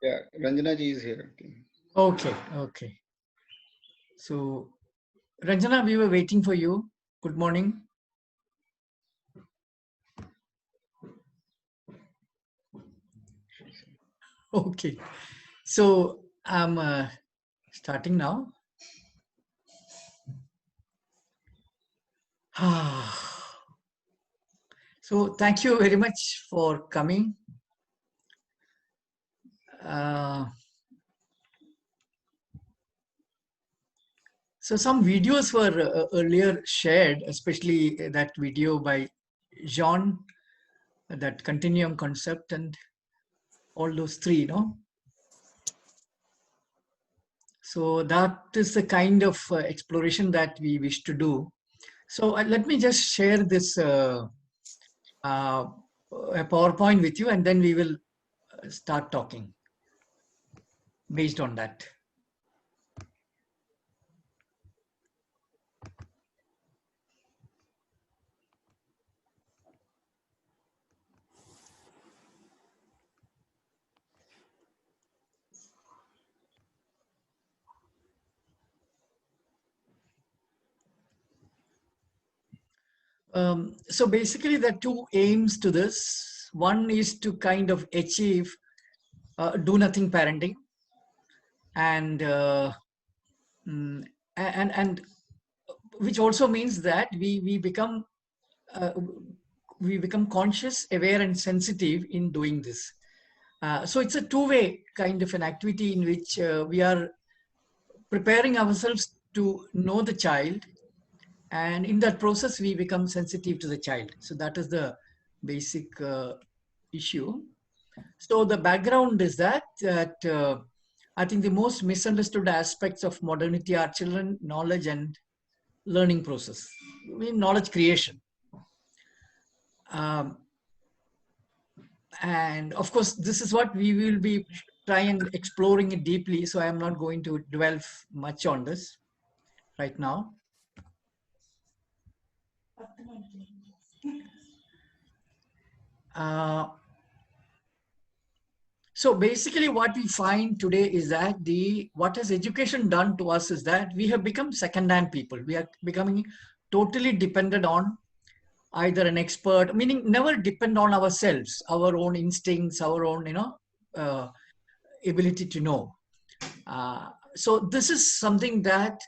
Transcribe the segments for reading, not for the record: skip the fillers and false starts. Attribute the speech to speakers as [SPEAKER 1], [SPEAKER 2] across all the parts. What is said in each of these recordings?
[SPEAKER 1] Yeah, Ranjana ji is here.
[SPEAKER 2] Okay, okay. So, Ranjana, we were waiting for you. Good morning. Okay. So, I'm starting now. So, thank you very much for coming. Uh, so, some videos were earlier shared, especially that video by Jean, that continuum concept, and all those three, no? So that is the kind of exploration that we wish to do. So let me just share this a PowerPoint with you, and then we will start talking based on that. So basically, there are two aims to this. One is to kind of achieve do nothing parenting, and mm, and which also means that uh, we become conscious, aware, and sensitive in doing this. So it's a two-way kind of an activity in which we are preparing ourselves to know the child, and in that process we become sensitive to the child. So that is the basic issue. So the background is that I think the most misunderstood aspects of modernity are children knowledge and learning process. I mean, knowledge creation. Um, and of course, this is what we will be trying exploring it deeply. So I am not going to dwell much on this right now. Uh, so basically, what we find today is that the what has education done to us is that we have become second-hand people. We are becoming totally dependent on either an expert, meaning never depend on ourselves, our own instincts, our own uh, ability to know. So this is something that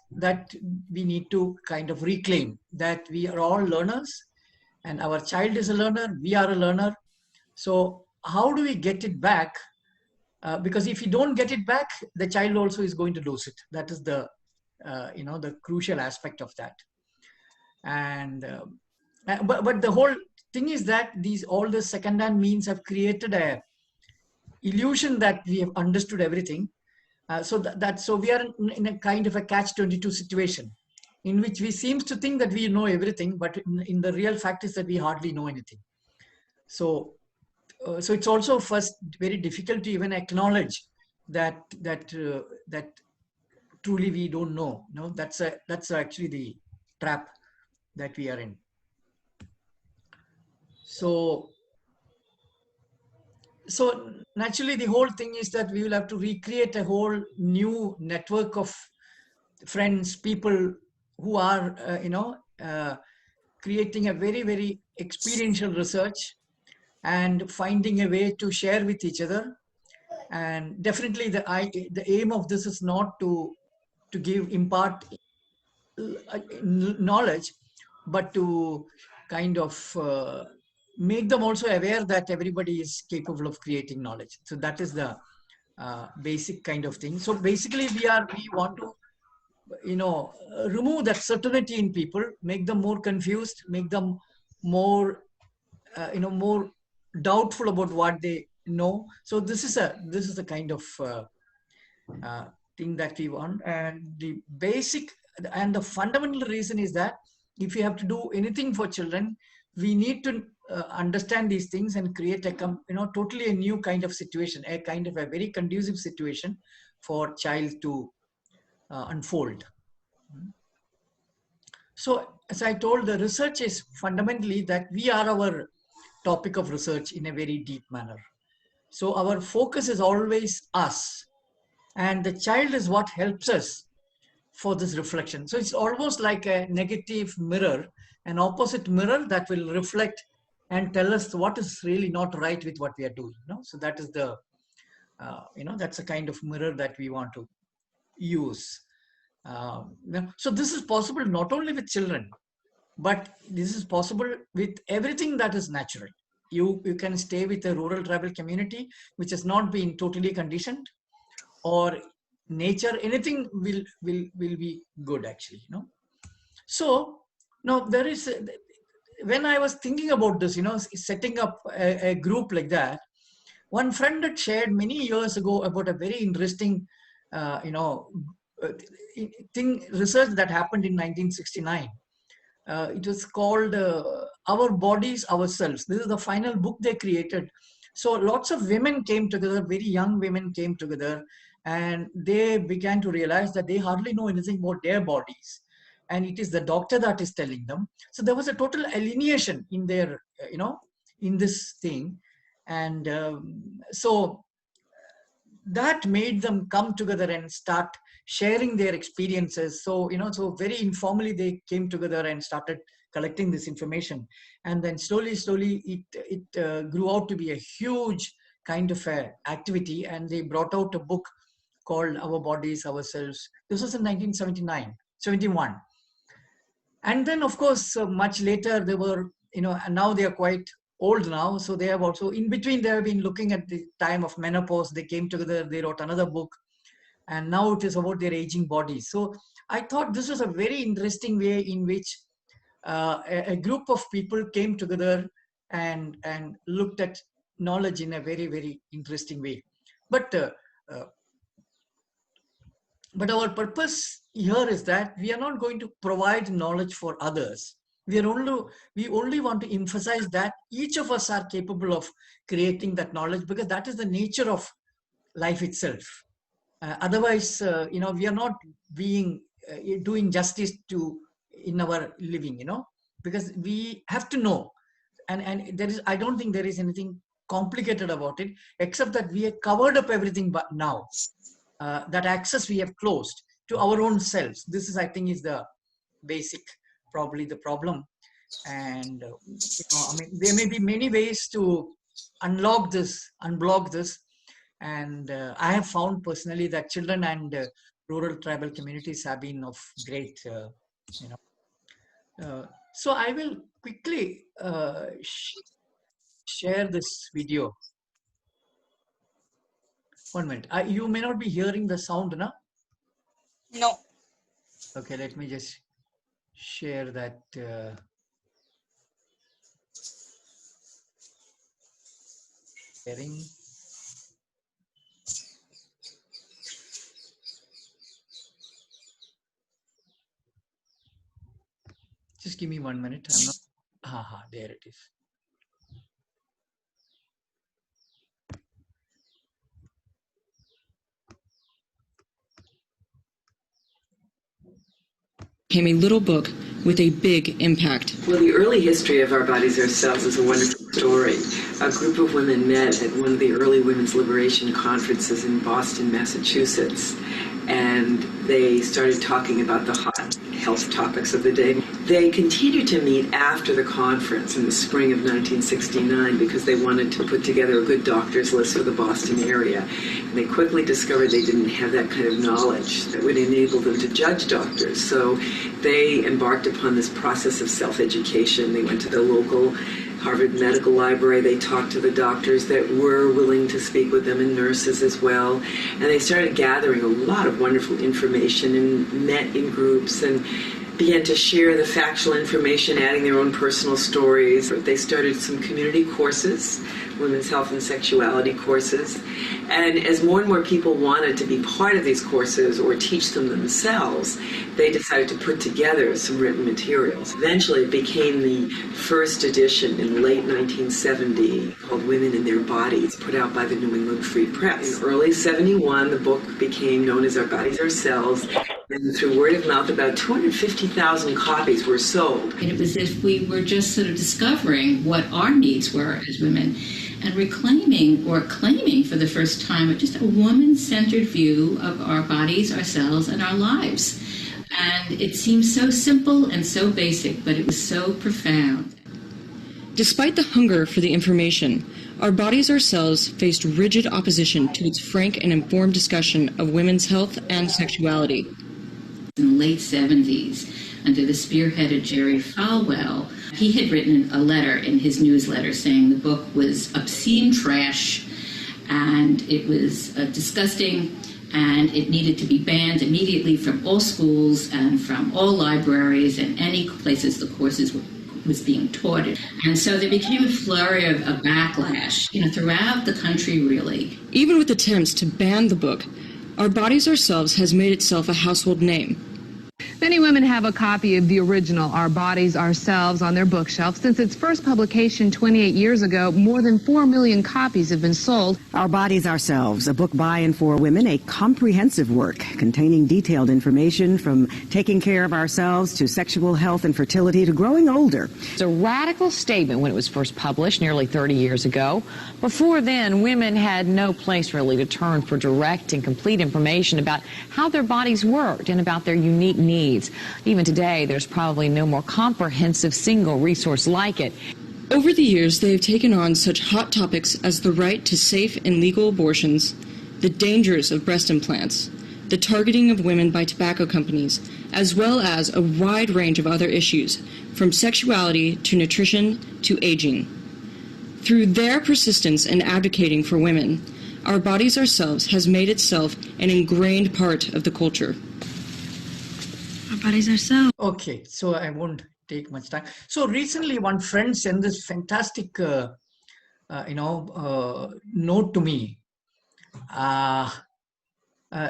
[SPEAKER 2] we need to kind of reclaim, that we are all learners, and our child is a learner, we are a learner. So how do we get it back? Because if you don't get it back, the child also is going to lose it. That is the the crucial aspect of that. And but the whole thing is that these all the second hand means have created a illusion that we have understood everything. So we are in a kind of a catch-22 situation in which we seems to think that we know everything, but in the real fact is that we hardly know anything. So so it's also first very difficult to even acknowledge that truly we don't know. No, that's actually the trap that we are in. So so naturally the whole thing is that we will have to recreate a whole new network of friends, people who are creating a very experiential research and finding a way to share with each other. And definitely the aim of this is not to give impart knowledge, but to kind of make them also aware that everybody is capable of creating knowledge. So that is the basic kind of thing. So basically we want to remove that certainty in people, make them more confused, make them more more doubtful about what they know. So this is a kind of uh, thing that we want. And the basic and the fundamental reason is that if we have to do anything for children, we need to understand these things and create a totally a new kind of situation, a kind of a very conducive situation for child to unfold. So, as I told, the research is fundamentally that we are our topic of research in a very deep manner. So our focus is always us, and the child is what helps us for this reflection. So it's almost like a negative mirror, an opposite mirror that will reflect and tell us what is really not right with what we are doing. So that is the, that's a kind of mirror that we want to use. So this is possible not only with children, but this is possible with everything that is natural. You can stay with a rural tribal community which has not been totally conditioned, or nature, anything will be good actually. So now there is when I was thinking about this, setting up a group like that, one friend had shared many years ago about a very interesting uh, you know uh, research that happened in 1969. It was called Our Bodies, Ourselves. This is the final book they created. So lots of women came together, very young women came together, and they began to realize that they hardly know anything about their bodies. And it is the doctor that is telling them. So there was a total alienation in their, in this thing. And so that made them come together and start sharing their experiences. So so very informally they came together and started collecting this information, and then slowly it grew out to be a huge kind of a activity, and they brought out a book called Our Bodies, Ourselves. This was in 1979 71. And then of course much later they were, and now they are quite old now, so they have also, in between they have been looking at the time of menopause, they came together, they wrote another book, and now it is about their aging bodies. So I thought this was a very interesting way in which a group of people came together and looked at knowledge in a very, very interesting way. But uh, but our purpose here is that we are not going to provide knowledge for others. We only want to emphasize that each of us are capable of creating that knowledge, because that is the nature of life itself. Otherwise, we are not being doing justice to in our living, because we have to know. And there is, I don't think there is anything complicated about it, except that we have covered up everything. But now that access we have closed to our own selves. This is, I think, is the basic, probably the problem. And I mean, there may be many ways to unblock this. And I have found personally that children and rural tribal communities have been of great, you know. So I will quickly share this video. 1 minute. You may not be hearing the sound, no?
[SPEAKER 1] No.
[SPEAKER 2] Okay, let me just share that. Sharing. Just give me 1 minute. I'm not. There it is.
[SPEAKER 3] Became a little book with a big impact.
[SPEAKER 4] Well, the early history of Our Bodies, Ourselves is a wonderful story. A group of women met at one of the early women's liberation conferences in Boston, Massachusetts, and they started talking about the hot health topics of the day. They continued to meet after the conference in the spring of 1969 because they wanted to put together a good doctors list for the Boston area. And they quickly discovered they didn't have that kind of knowledge that would enable them to judge doctors. So they embarked upon this process of self-education. They went to the local Harvard Medical Library. They talked to the doctors that were willing to speak with them and nurses as well. And they started gathering a lot of wonderful information and met in groups and began to share the factual information, adding their own personal stories. They started some community courses, women's health and sexuality courses. And as more and more people wanted to be part of these courses or teach them themselves, they decided to put together some written materials. Eventually it became the first edition in late 1970 called Women in Their Bodies, put out by the New England Free Press. In early 71, the book became known as Our Bodies, Ourselves. And through word of mouth, about 250,000 copies were sold.
[SPEAKER 1] And it was as if we were just sort of discovering what our needs were as women and reclaiming or claiming for the first time just a woman-centered view of our bodies, ourselves, and our lives. And it seems so simple and so basic, but it was so profound.
[SPEAKER 3] Despite the hunger for the information, Our Bodies Ourselves faced rigid opposition to its frank and informed discussion of women's health and sexuality.
[SPEAKER 1] In the late 70s, under the spearhead of Jerry Falwell, he had written a letter in his newsletter saying the book was obscene trash and it was disgusting and it needed to be banned immediately from all schools and from all libraries and any places the courses was being taught. And so there became a flurry of a backlash, throughout the country, really.
[SPEAKER 3] Even with attempts to ban the book, Our Bodies Ourselves has made itself a household name.
[SPEAKER 5] Many women have a copy of the original Our Bodies Ourselves on their bookshelf. Since its first publication 28 years ago, more than 4 million copies have been sold.
[SPEAKER 6] Our Bodies Ourselves, a book by and for women, a comprehensive work containing detailed information from taking care of ourselves to sexual health and fertility to growing older.
[SPEAKER 7] It's a radical statement when it was first published nearly 30 years ago. Before then, women had no place really to turn for direct and complete information about how their bodies worked and about their unique needs. Even today, there's probably no more comprehensive single resource like it.
[SPEAKER 3] Over the years, they have taken on such hot topics as the right to safe and legal abortions, the dangers of breast implants, the targeting of women by tobacco companies, as well as a wide range of other issues, from sexuality to nutrition to aging. Through their persistence in advocating for women, Our Bodies Ourselves has made itself an ingrained part of the culture.
[SPEAKER 8] Our bodies ourselves.
[SPEAKER 2] Okay, so I won't take much time. So recently, one friend sent this fantastic, note to me.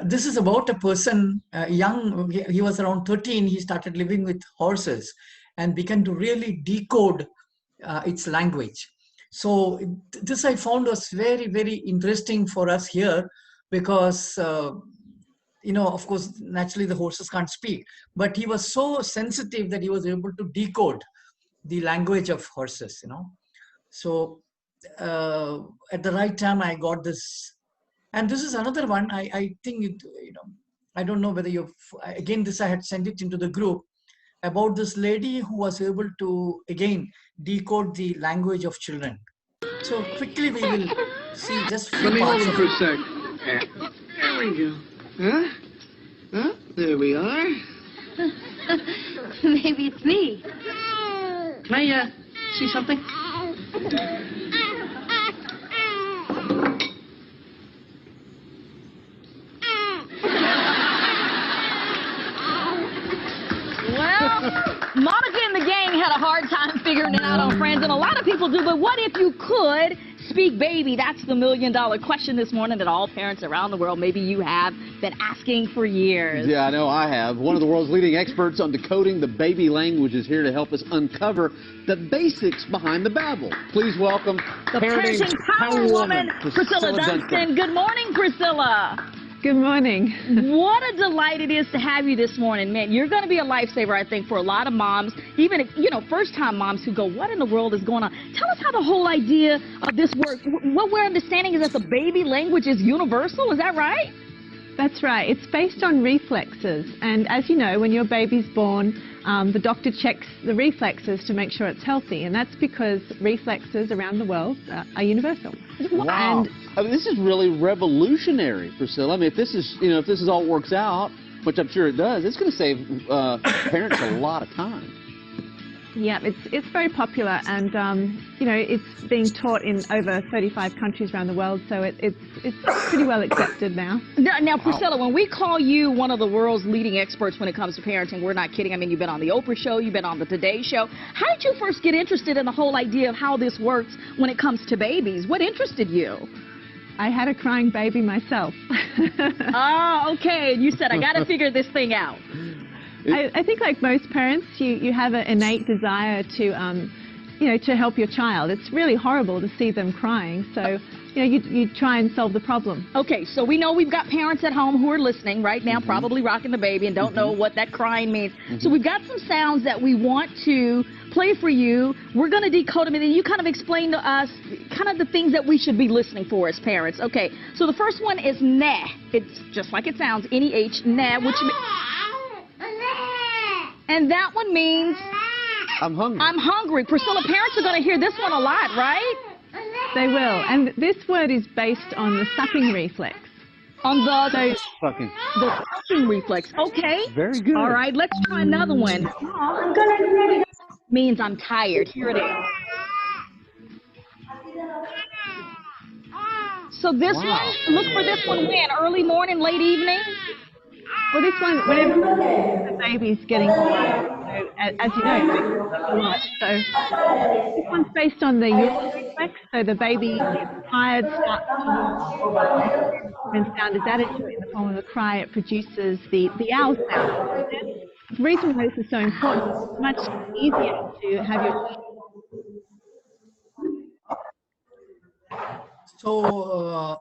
[SPEAKER 2] This is about a person, young. He was around 13. He started living with horses, and began to really decode its language. So this I found was very, very interesting for us here, because. Of course, naturally the horses can't speak, but he was so sensitive that he was able to decode the language of horses, So at the right time, I got this. And this is another one, I think, I don't know whether again, this I had sent it into the group, about this lady who was able to, again, decode the language of children. So quickly we will see just few
[SPEAKER 9] Let me hold
[SPEAKER 2] parts
[SPEAKER 9] him
[SPEAKER 2] of
[SPEAKER 9] for
[SPEAKER 2] it.
[SPEAKER 9] a sec. There we go. Huh? Huh? There we are.
[SPEAKER 8] Maybe it's me.
[SPEAKER 9] Can I, see something?
[SPEAKER 10] Well, Monica and the gang had a hard time figuring it out on Friends, and a lot of people do, but what if you could speak baby? That's the million-dollar question this morning that all parents around the world, maybe you have, been asking for years.
[SPEAKER 11] Yeah, I know I have. One of the world's leading experts on decoding the baby language is here to help us uncover the basics behind the babble. Please welcome
[SPEAKER 10] The parenting power woman, Priscilla Dunstan. Good morning, Priscilla.
[SPEAKER 5] Good morning.
[SPEAKER 10] What a delight it is to have you this morning, man. You're going to be a lifesaver, I think, for a lot of moms, even, first-time moms who go, what in the world is going on? Tell us how the whole idea of this works. What we're understanding is that the baby language is universal. Is that right?
[SPEAKER 12] That's right. It's based on reflexes. And as you know, when your baby's born, the doctor checks the reflexes to make sure it's healthy. And that's because reflexes around the world are universal.
[SPEAKER 11] Wow.
[SPEAKER 12] And
[SPEAKER 11] I mean, this is really revolutionary, Priscilla. I mean, if this is all works out, which I'm sure it does, it's going to save parents a lot of time.
[SPEAKER 12] yeah, it's very popular, and it's being taught in over 35 countries around the world, so it's pretty well accepted now.
[SPEAKER 10] Now, Priscilla, when we call you one of the world's leading experts when it comes to parenting, we're not kidding. I mean, you've been on the Oprah show, you've been on the Today Show. How did you first get interested in the whole idea of how this works when it comes to babies? What interested you?
[SPEAKER 12] I had a crying baby myself.
[SPEAKER 10] Oh, okay. And you said, I got to figure this thing out.
[SPEAKER 12] I think, like most parents, you have an innate desire to, to help your child. It's really horrible to see them crying. So you try and solve the problem.
[SPEAKER 10] Okay, so we know we've got parents at home who are listening right now, probably rocking the baby and don't know what that crying means. So we've got some sounds that we want to play for you. We're going to decode them, and then you kind of explain to us kind of the things that we should be listening for as parents. Okay, so the first one is nah. It's just like it sounds, N-E-H, nah, which and that one means
[SPEAKER 11] I'm hungry.
[SPEAKER 10] I'm hungry. Priscilla, parents are going to hear this one a lot, right?
[SPEAKER 12] They will. And this word is based on the sucking reflex.
[SPEAKER 10] On the
[SPEAKER 11] Fucking.
[SPEAKER 10] the sucking reflex. Okay.
[SPEAKER 11] Very good.
[SPEAKER 10] All right, let's try another one. Means I'm tired. Here it is. So this one, look for this one when? Early morning, late evening?
[SPEAKER 12] Well, this one, whenever the baby's getting tired, as you know, a lot. So this one's based on the yawn reflex. So the baby gets tired, starts to yawn. When sound is added to it in the form of a cry, it produces the owl sound. The reason why this is so important is it's much easier to have your
[SPEAKER 2] So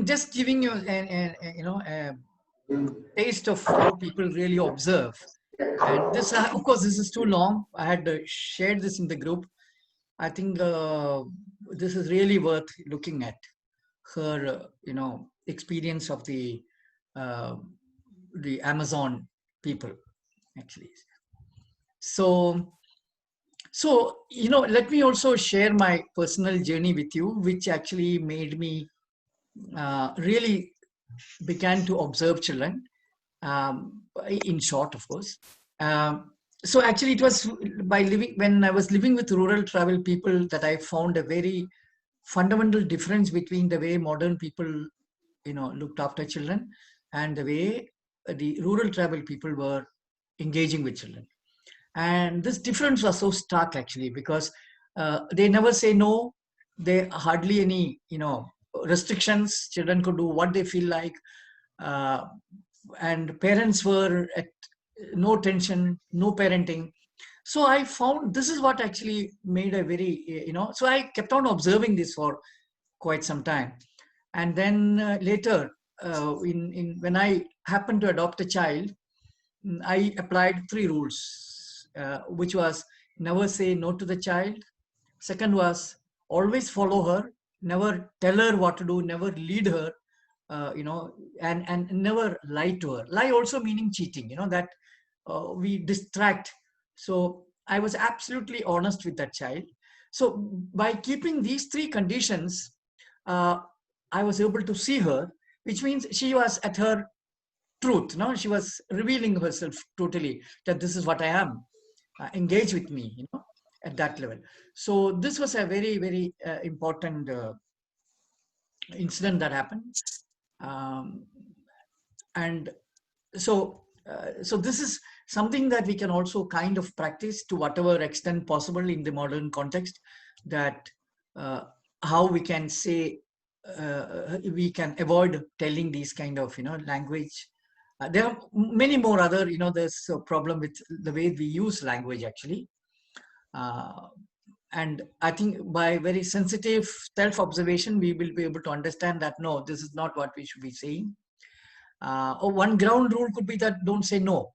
[SPEAKER 2] just giving you a taste of how people really observe. And this, of course, this is too long. I had shared this in the group. I think this is really worth looking at. Her, experience of the Amazon people, actually. So let me also share my personal journey with you, which actually made me really began to observe children, in short, of course. So actually it was when I was living with rural tribal people that I found a very fundamental difference between the way modern people, looked after children and the way the rural tribal people were engaging with children. And this difference was so stark actually, because they never say no. They hardly any, restrictions. Children could do what they feel like. And parents were at no tension, no parenting. So I found this is what actually made a very, so I kept on observing this for quite some time. And then later, when I happened to adopt a child, I applied 3 rules, which was never say no to the child. Second was always follow her, never tell her what to do, never lead her, and never lie to her. Lie also meaning cheating, that we distract. So I was absolutely honest with that child. So by keeping these 3 conditions, I was able to see her, which means she was at her truth. She was revealing herself totally, that this is what I am. Engage with me, at that level. So this was a very, very important incident that happened. And so this is something that we can also kind of practice to whatever extent possible in the modern context, that how we can say, we can avoid telling these kind of, language. There are many more other, there's a problem with the way we use language actually. And I think by very sensitive self-observation, we will be able to understand that, no, this is not what we should be saying. Or one ground rule could be that don't say no,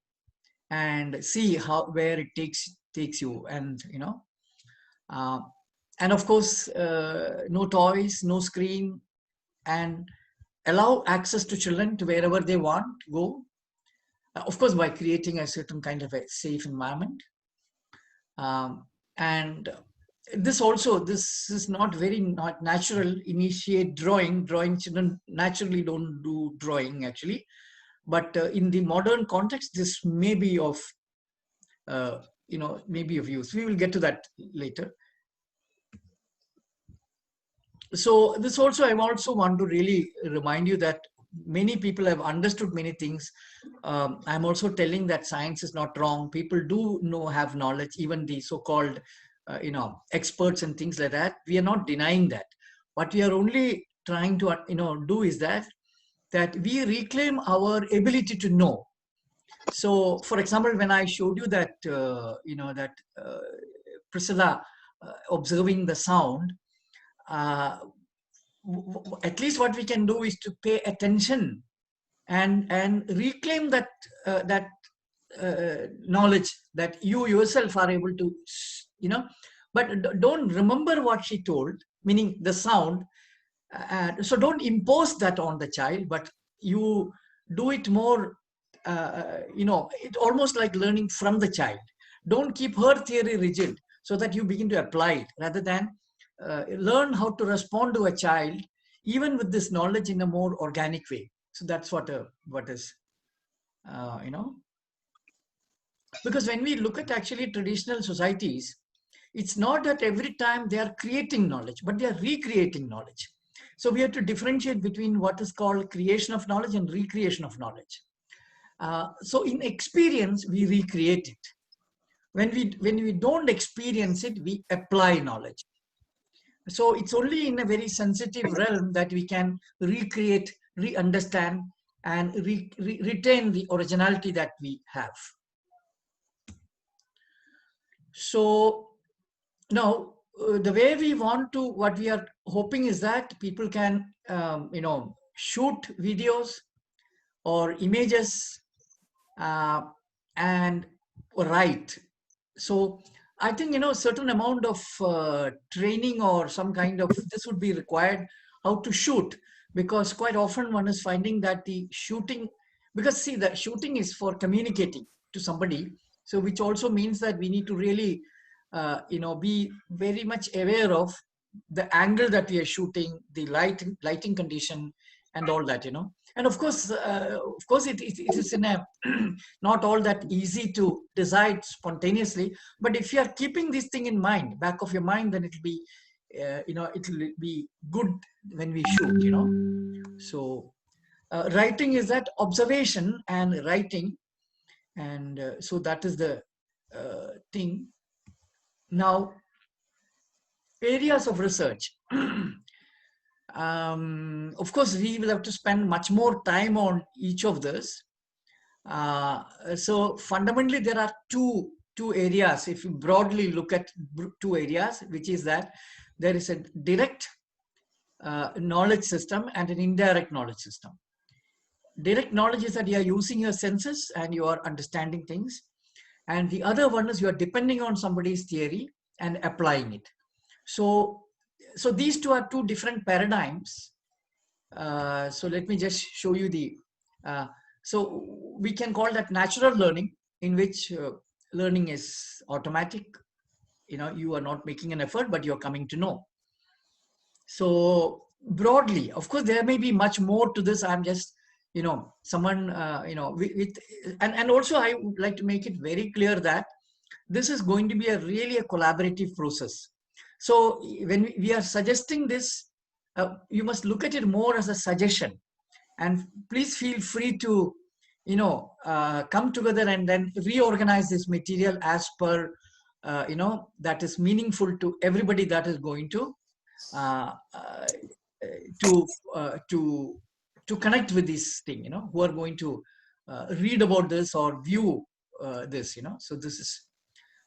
[SPEAKER 2] and see where it takes you, and and of course, no toys, no screen, and allow access to children to wherever they want to go. Of course, by creating a certain kind of a safe environment. And this is not very not natural. Initiate drawing. Children naturally don't do drawing actually, but in the modern context, this may be of maybe of use. We will get to that later. So this also, I also want to really remind you that many people have understood many things. I'm also telling that science is not wrong. People do have knowledge, even the so-called experts and things like that. We are not denying that. What we are only trying to do is that we reclaim our ability to know. So, for example, when I showed you that Priscilla observing the sound, at least what we can do is to pay attention and reclaim that knowledge that you yourself are able to, but don't remember what she told, meaning the sound. So don't impose that on the child, but you do it more, it almost like learning from the child. Don't keep her theory rigid so that you begin to apply it, rather than learn how to respond to a child, even with this knowledge, in a more organic way. So that's what is, because when we look at actually traditional societies, it's not that every time they are creating knowledge, but they are recreating knowledge. So we have to differentiate between what is called creation of knowledge and recreation of knowledge. So in experience, we recreate it. When we don't experience it, we apply knowledge. So it's only in a very sensitive realm that we can recreate, re-understand, and retain the originality that we have. So now, the way we want to, what we are hoping is that people can, shoot videos or images and write. So I think, a certain amount of training or some kind of this would be required, how to shoot, because quite often one is finding that the shooting, because see, the shooting is for communicating to somebody. So which also means that we need to really, be very much aware of the angle that we are shooting, the lighting condition, and all that, And of course, it is in a not all that easy to decide spontaneously. But if you are keeping this thing in mind, back of your mind, then it'll be, it'll be good when we shoot, So writing is that observation and writing, and so that is the thing. Now, areas of research. Of course, we will have to spend much more time on each of this. So fundamentally, there are two areas. If you broadly look at two areas, which is that there is a direct knowledge system and an indirect knowledge system. Direct knowledge is that you are using your senses and you are understanding things. And the other one is you are depending on somebody's theory and applying it. So these two are two different paradigms. So let me just show you the, so we can call that natural learning, in which learning is automatic. You are not making an effort, but you're coming to know. So broadly, of course, there may be much more to this. I'm just, someone, and also I would like to make it very clear that this is going to be really a collaborative process. So when we are suggesting this, you must look at it more as a suggestion, and please feel free to, come together and then reorganize this material as per, that is meaningful to everybody that is going to connect with this thing, who are going to read about this or view this, So this is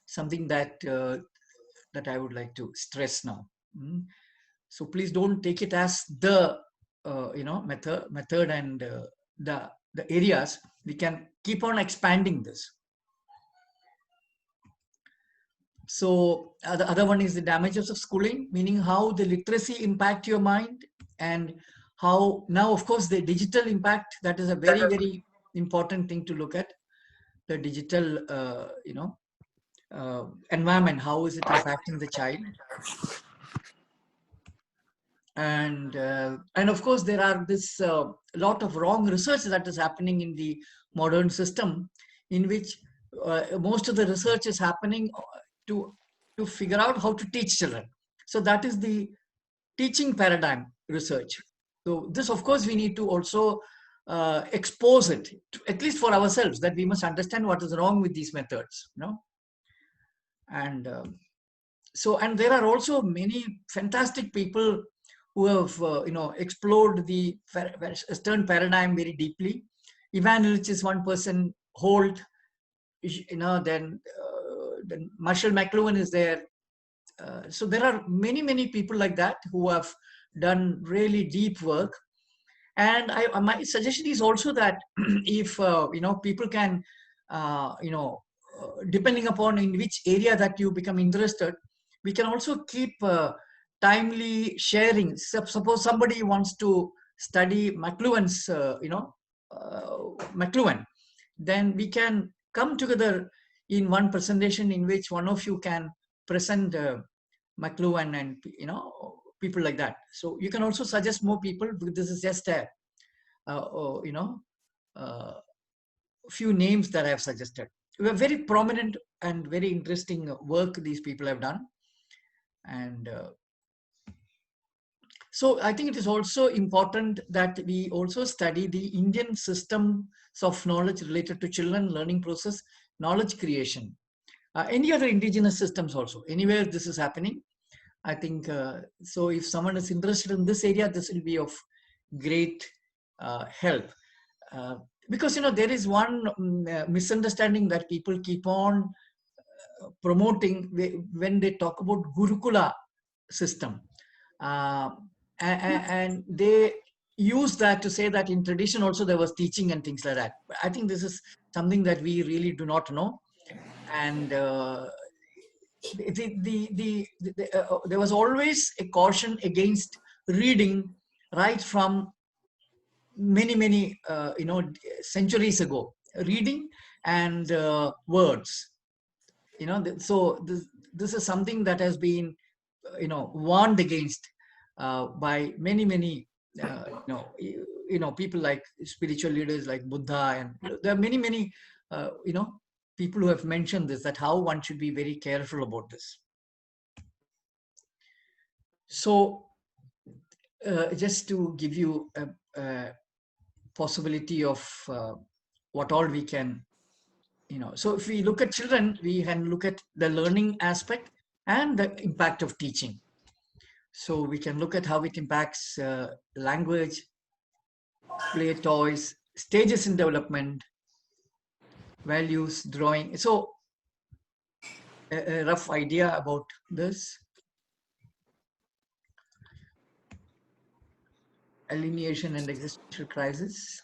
[SPEAKER 2] something that that I would like to stress now. So please don't take it as the method and the areas. We can keep on expanding this. So the other one is the damages of schooling, meaning how the literacy impact your mind, and how now, of course, the digital impact. That is a very, very important thing to look at. The digital, environment, how is it impacting the child? And of course, there are this lot of wrong research that is happening in the modern system, in which most of the research is happening to figure out how to teach children. So that is the teaching paradigm research. So this, of course, we need to also expose it, at least for ourselves, that we must understand what is wrong with these methods, And and there are also many fantastic people who have, explored the Western paradigm very deeply. Ivan Illich is one person. Holt, then Marshall McLuhan is there. So there are many, many people like that who have done really deep work. And my suggestion is also that if people can, depending upon in which area that you become interested, we can also keep timely sharing. Suppose somebody wants to study McLuhan's, McLuhan, then we can come together in one presentation in which one of you can present McLuhan and people like that. So you can also suggest more people, because this is just a few names that I have suggested. We are very prominent and very interesting work these people have done. And so I think it is also important that we also study the Indian systems of knowledge related to children learning process, knowledge creation. Any other indigenous systems also, anywhere this is happening. I think, so if someone is interested in this area, this will be of great help. Because, there is one misunderstanding that people keep on promoting when they talk about Gurukula system. And they use that to say that in tradition also there was teaching and things like that. I think this is something that we really do not know. And there was always a caution against reading right from many centuries ago, reading and words, so this is something that has been warned against by many people like spiritual leaders like Buddha, and there are many people who have mentioned this, that how one should be very careful about this. So just to give you a possibility of what all we can, so if we look at children, we can look at the learning aspect and the impact of teaching. So we can look at how it impacts language, play, toys, stages in development, values, drawing. So a rough idea about this. Alienation and existential crisis.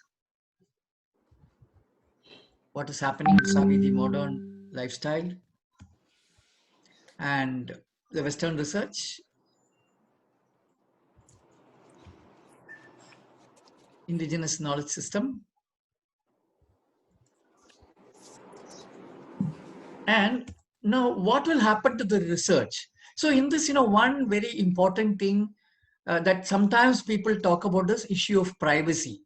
[SPEAKER 2] What is happening in the modern lifestyle and the Western research. Indigenous knowledge system. And now what will happen to the research? So in this, one very important thing that sometimes people talk about, this issue of privacy.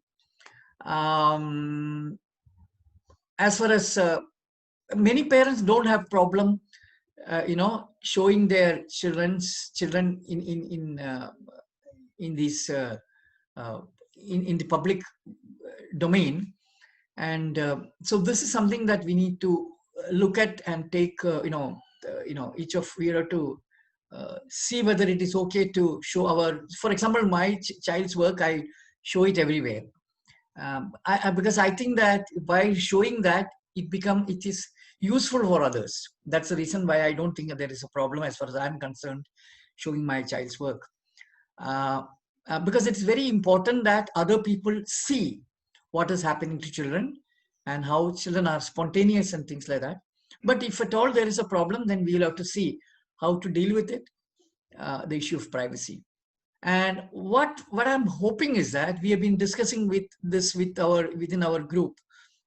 [SPEAKER 2] As far as many parents don't have problem, showing their children in these in the public domain, and so this is something that we need to look at and take. Each of we have to see whether it is okay to show our, for example, my child's work. I show it everywhere. Because I think that by showing that, it is useful for others. That's the reason why I don't think that there is a problem as far as I'm concerned showing my child's work. Because it's very important that other people see what is happening to children and how children are spontaneous and things like that. But if at all there is a problem, then we'll have to see how to deal with it, the issue of privacy. And what I'm hoping is that we have been discussing within our group,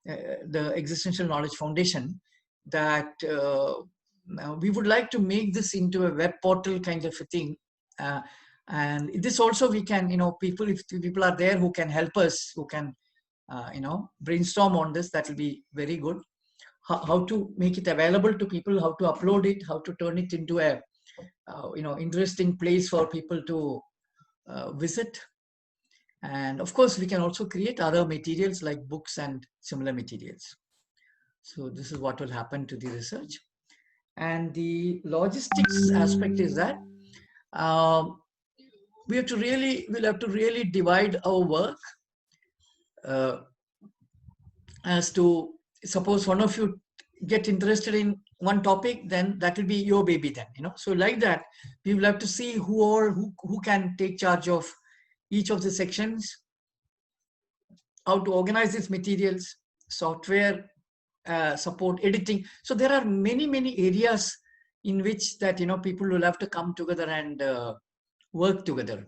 [SPEAKER 2] the Existential Knowledge Foundation, that we would like to make this into a web portal kind of a thing. And this also we can, if people are there who can help us, who can, brainstorm on this, that will be very good. How to make it available to people, how to upload it, how to turn it into a, interesting place for people to visit. And of course, we can also create other materials like books and similar materials. So this is what will happen to the research. And the logistics aspect is that we'll have to really divide our work as to, suppose one of you get interested in one topic, then that will be your baby then, so like that we will have to see who can take charge of each of the sections, how to organize these materials, software support, editing. So there are many areas in which that people will have to come together and work together.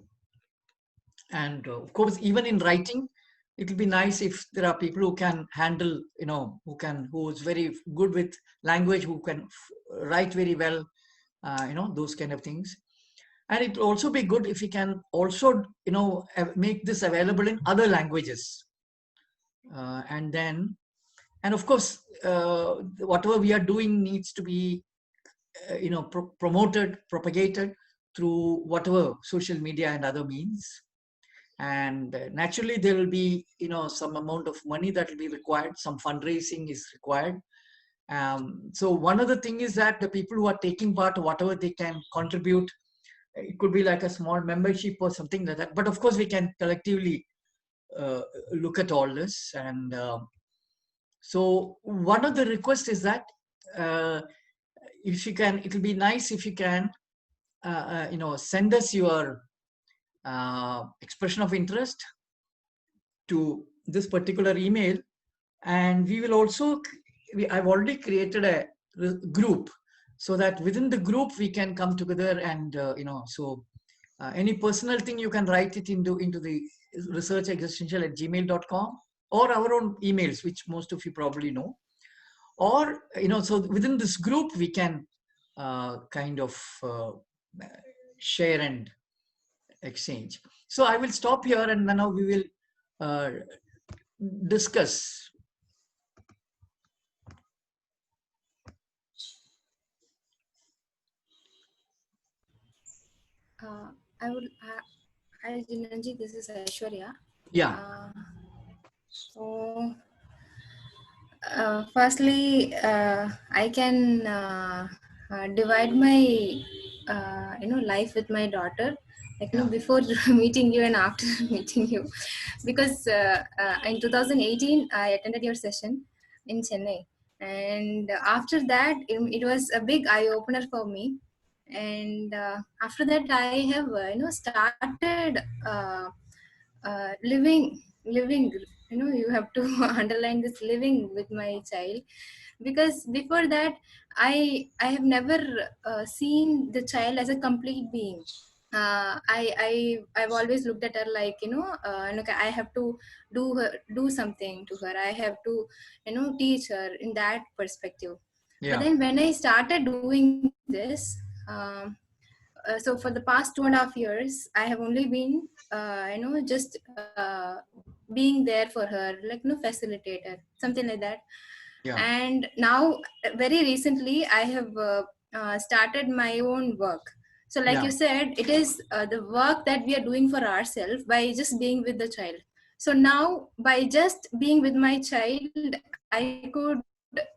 [SPEAKER 2] And of course, even in writing, it will be nice if there are people who can handle, who is very good with language, who can write very well, those kind of things. And it will also be good if we can also, make this available in other languages. And of course, whatever we are doing needs to be, promoted, propagated through whatever social media and other means. And naturally there will be some amount of money that will be required, some fundraising is required. So one other thing is that the people who are taking part, whatever they can contribute, it could be like a small membership or something like that, but of course we can collectively look at all this. And so one of the requests is that if you can, it will be nice if you can send us your expression of interest to this particular email. And we will also, I've already created a group, so that within the group we can come together and any personal thing you can write it into the researchexistential@gmail.com, or our own emails, which most of you probably know. Or so within this group we can kind of share and exchange. So I will stop here, and now we will discuss.
[SPEAKER 8] I would. Hi, Jinanji. This is Aishwarya.
[SPEAKER 2] Yeah.
[SPEAKER 8] So, firstly, I can divide my life with my daughter, like before meeting you and after meeting you, because in 2018 I attended your session in Chennai, and after that it was a big eye opener for me. And after that I have started living, you have to underline this, living with my child, because before that I have never seen the child as a complete being. I've always looked at her like, okay, I have to do something to her, I have to teach her in that perspective. But then when I started doing this, so for the past 2.5 years I have only been just being there for her, like facilitator, something like that. And now very recently I have started my own work. So like you said, it is the work that we are doing for ourselves by just being with the child. So now by just being with my child, I could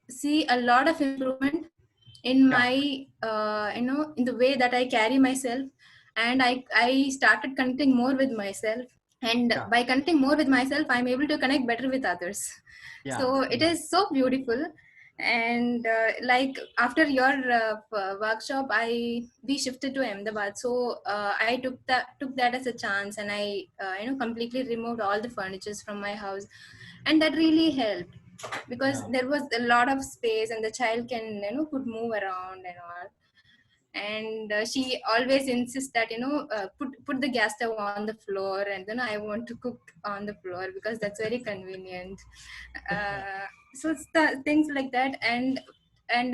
[SPEAKER 8] see a lot of improvement in my in the way that I carry myself. And I started connecting more with myself, and by connecting more with myself I'm able to connect better with others. So it is so beautiful. And like after your workshop, we shifted to Ahmedabad. So I took that as a chance, and I completely removed all the furnitures from my house, and that really helped, because there was a lot of space and the child can could move around and all. And she always insists that put the gas stove on the floor, and then I want to cook on the floor because that's very convenient. So it's things like that. And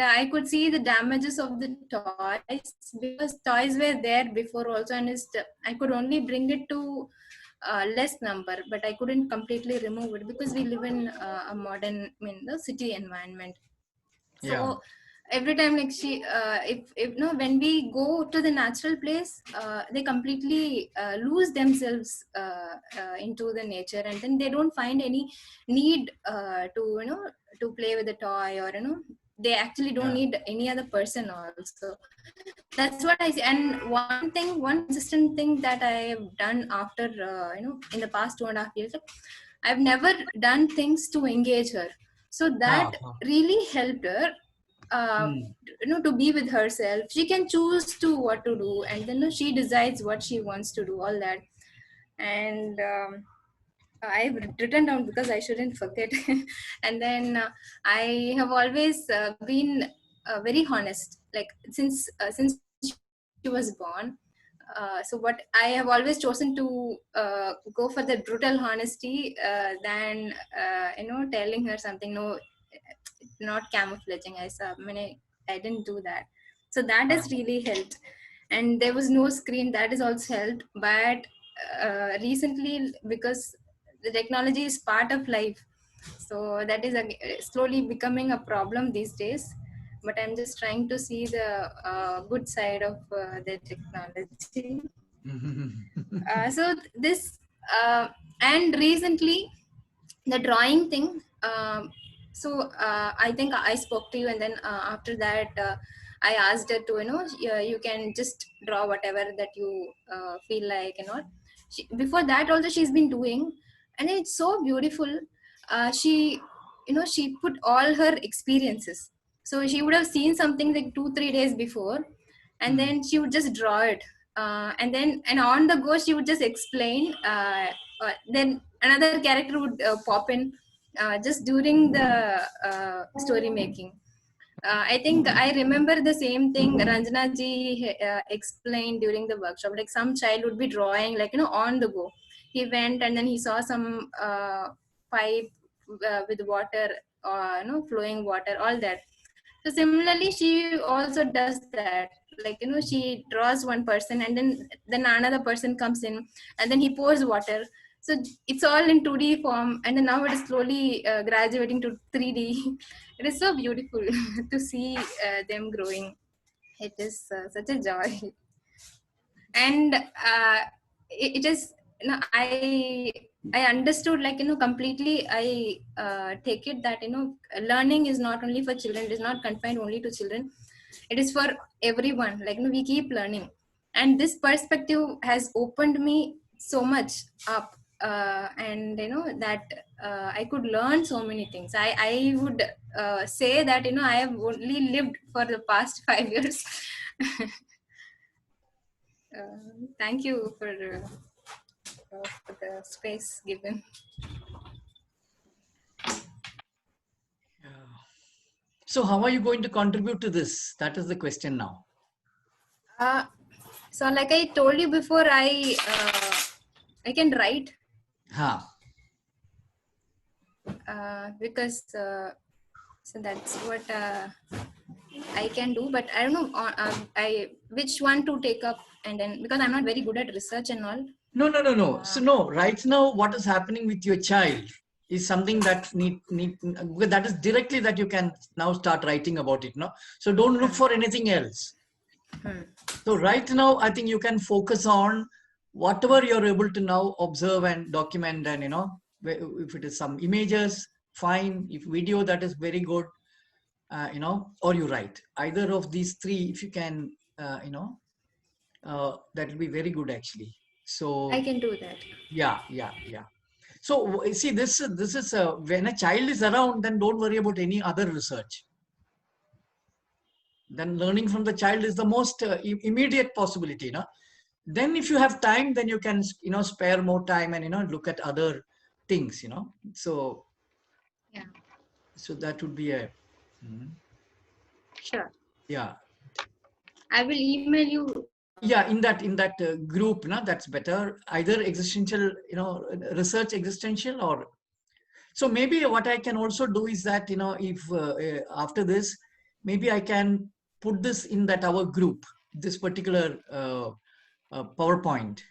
[SPEAKER 8] I could see the damages of the toys, because toys were there before also, and I could only bring it to less number, but I couldn't completely remove it because we live in a modern, the city environment. So every time, like if no, when we go to the natural place, they completely lose themselves into the nature, and then they don't find any need to play with a toy, or they actually don't need any other person also. That's what I see. And one consistent thing that I have done after in the past 2.5 years, I've never done things to engage her. So that really helped her to be with herself. She can choose to what to do, and then she decides what she wants to do, all that. And I've written down because I shouldn't forget. And then I have always been very honest, like since she was born. So what I have always chosen to go for the brutal honesty than telling her something. No, not camouflaging. I didn't do that. So that has really helped. And there was no screen, that has also helped. But recently, because the technology is part of life, so that is slowly becoming a problem these days. But I'm just trying to see the good side of the technology. So this and recently the drawing thing. I think I spoke to you, and then after that I asked her to, you can just draw whatever that you feel like, before that also she's been doing, and it's so beautiful. She put all her experiences, so she would have seen something like 2-3 days before, and then she would just draw it, and on the go she would just explain. Then another character would pop in just during the story making. I think I remember the same thing Ranjana ji explained during the workshop. Like some child would be drawing, like, on the go. He went and then he saw some pipe with water, flowing water, all that. So similarly, she also does that. Like, she draws one person, and then another person comes in, and then he pours water. So it's all in 2D form, and then now it is slowly graduating to 3D. It is so beautiful to see them growing. It is such a joy. And it is, I understood, like, completely. I take it that, learning is not only for children, it is not confined only to children, it is for everyone. Like, we keep learning, and this perspective has opened me so much up, and that I could learn so many things. I would say that, I have only lived for the past 5 years. Thank you for the space given.
[SPEAKER 2] So how are you going to contribute to this? That is the question now.
[SPEAKER 8] So like I told you before, I can write. Because so that's what I can do, but I don't know which one to take up, and then because I'm not very good at research and all.
[SPEAKER 2] No. So no, right now what is happening with your child is something that that is directly that you can now start writing about it. No, so don't look for anything else. So right now, I think you can focus on whatever you're able to now observe and document, and if it is some images, fine. If video, that is very good. Or you write. Either of these three, if you can, that will be very good actually. So
[SPEAKER 8] I can do that.
[SPEAKER 2] Yeah. So see, this is when a child is around, then don't worry about any other research. Then learning from the child is the most immediate possibility. Then if you have time, then you can spare more time and look at other things. So
[SPEAKER 8] yeah.
[SPEAKER 2] So that would be a.
[SPEAKER 8] Sure.
[SPEAKER 2] Yeah.
[SPEAKER 8] I will email you.
[SPEAKER 2] Yeah, in that group, that's better. Either existential, research existential, or so maybe what I can also do is that if after this, maybe I can put this in that our group, this particular PowerPoint.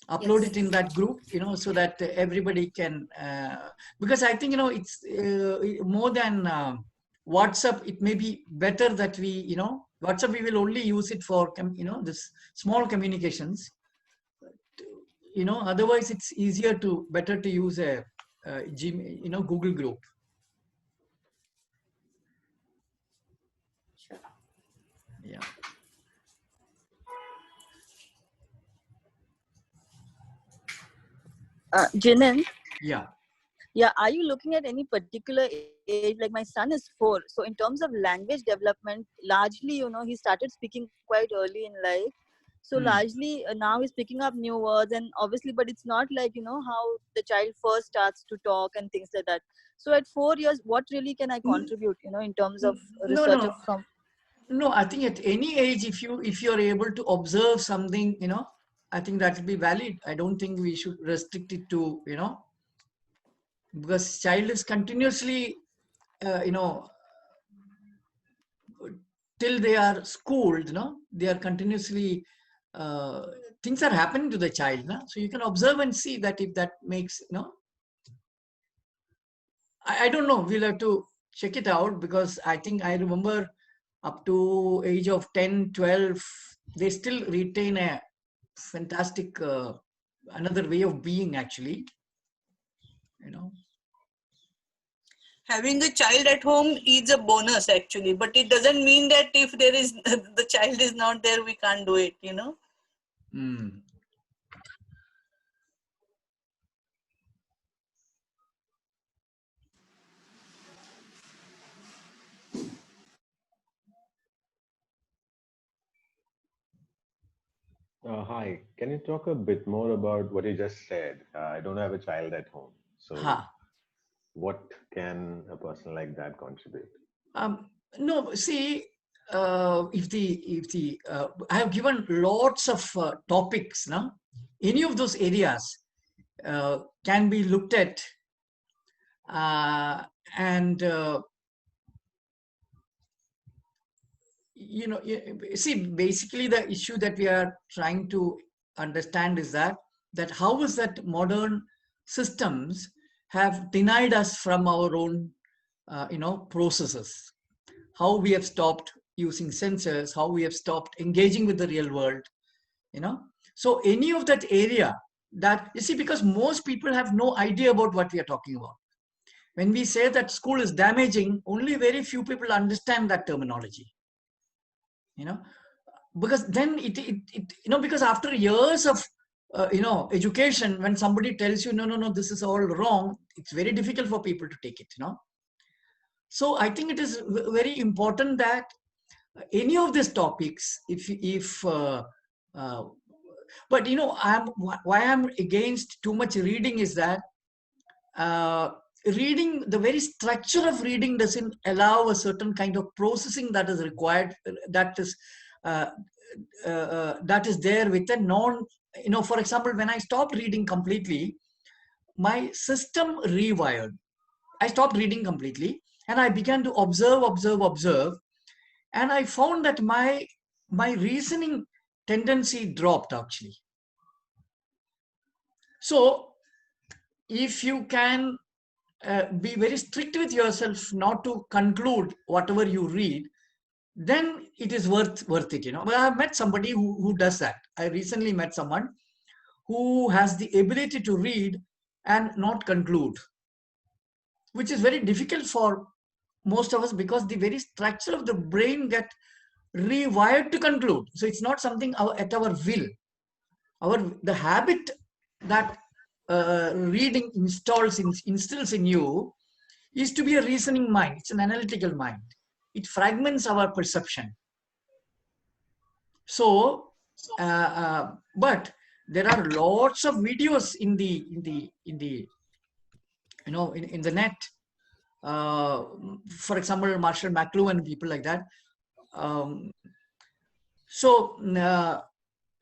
[SPEAKER 2] Upload it in that group, so that everybody can. Because I think it's more than WhatsApp. It may be better that we WhatsApp, we will only use it for this small communications. Otherwise it's better to use a Gmail, Google group.
[SPEAKER 8] Sure.
[SPEAKER 2] Yeah.
[SPEAKER 13] Jinan?
[SPEAKER 2] Yeah.
[SPEAKER 13] Yeah, are you looking at any particular age? Like my son is 4, so in terms of language development, largely, you know, he started speaking quite early in life. So largely now he's picking up new words, and obviously, but it's not like, you know, how the child first starts to talk and things like that. So at 4 years, what really can I contribute, you know, in terms of research from?
[SPEAKER 2] No, I think at any age, if you're able to observe something, you know, I think that will be valid. I don't think we should restrict it to, you know, because child is continuously, you know, till they are schooled, you know, they are continuously, things are happening to the child. No? So you can observe and see that if that makes, you know, I don't know, we'll have to check it out, because I think I remember up to age of 10, 12, they still retain a fantastic, another way of being actually, you know.
[SPEAKER 14] Having a child at home is a bonus actually, but it doesn't mean that if there is the child is not there, we can't do it, you know.
[SPEAKER 15] Hi, can you talk a bit more about what you just said? I don't have a child at home. So what can a person like that contribute?
[SPEAKER 2] No, see, I have given lots of topics, no? Any of those areas can be looked at, and you know, see, basically the issue that we are trying to understand is that how is that modern systems have denied us from our own, you know, processes. How we have stopped using sensors, how we have stopped engaging with the real world, you know. So any of that area that, you see, because most people have no idea about what we are talking about. When we say that school is damaging, only very few people understand that terminology, you know, because then it you know, because after years of you know, education, when somebody tells you no, this is all wrong, it's very difficult for people to take it, you know. So I think it is very important that any of these topics, but you know, why I'm against too much reading is that reading, the very structure of reading doesn't allow a certain kind of processing that is required, that is there with a non, you know, for example, when I stopped reading completely, my system rewired. I stopped reading completely and I began to observe, and I found that my reasoning tendency dropped actually. So if you can be very strict with yourself not to conclude whatever you read, then it is worth it, you know. But I've met somebody who does that. I recently met someone who has the ability to read and not conclude, which is very difficult for most of us, because the very structure of the brain get rewired to conclude. So it's not something at our will. The habit that reading instills in you is to be a reasoning mind. It's an analytical mind. It fragments our perception. So, but there are lots of videos in the you know, in the net. For example, Marshall McLuhan and people like that.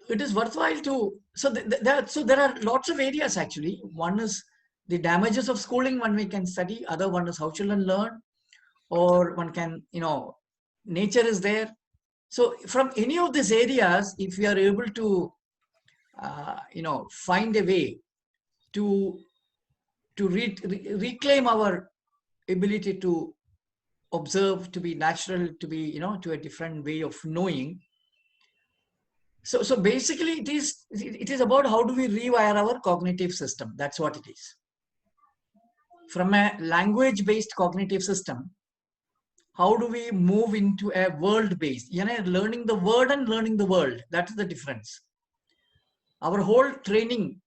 [SPEAKER 2] It is worthwhile to, so there are lots of areas actually. One is the damages of schooling, one we can study. Other one is how children learn, or one can, you know, nature is there. So from any of these areas, if we are able to you know, find a way to reclaim our ability to observe, to be natural, to be, you know, to a different way of knowing. So basically it is about how do we rewire our cognitive system. That's what it is. From a language-based cognitive system, how do we move into a world-based, you know, learning the word and learning the world? That is the difference. Our whole training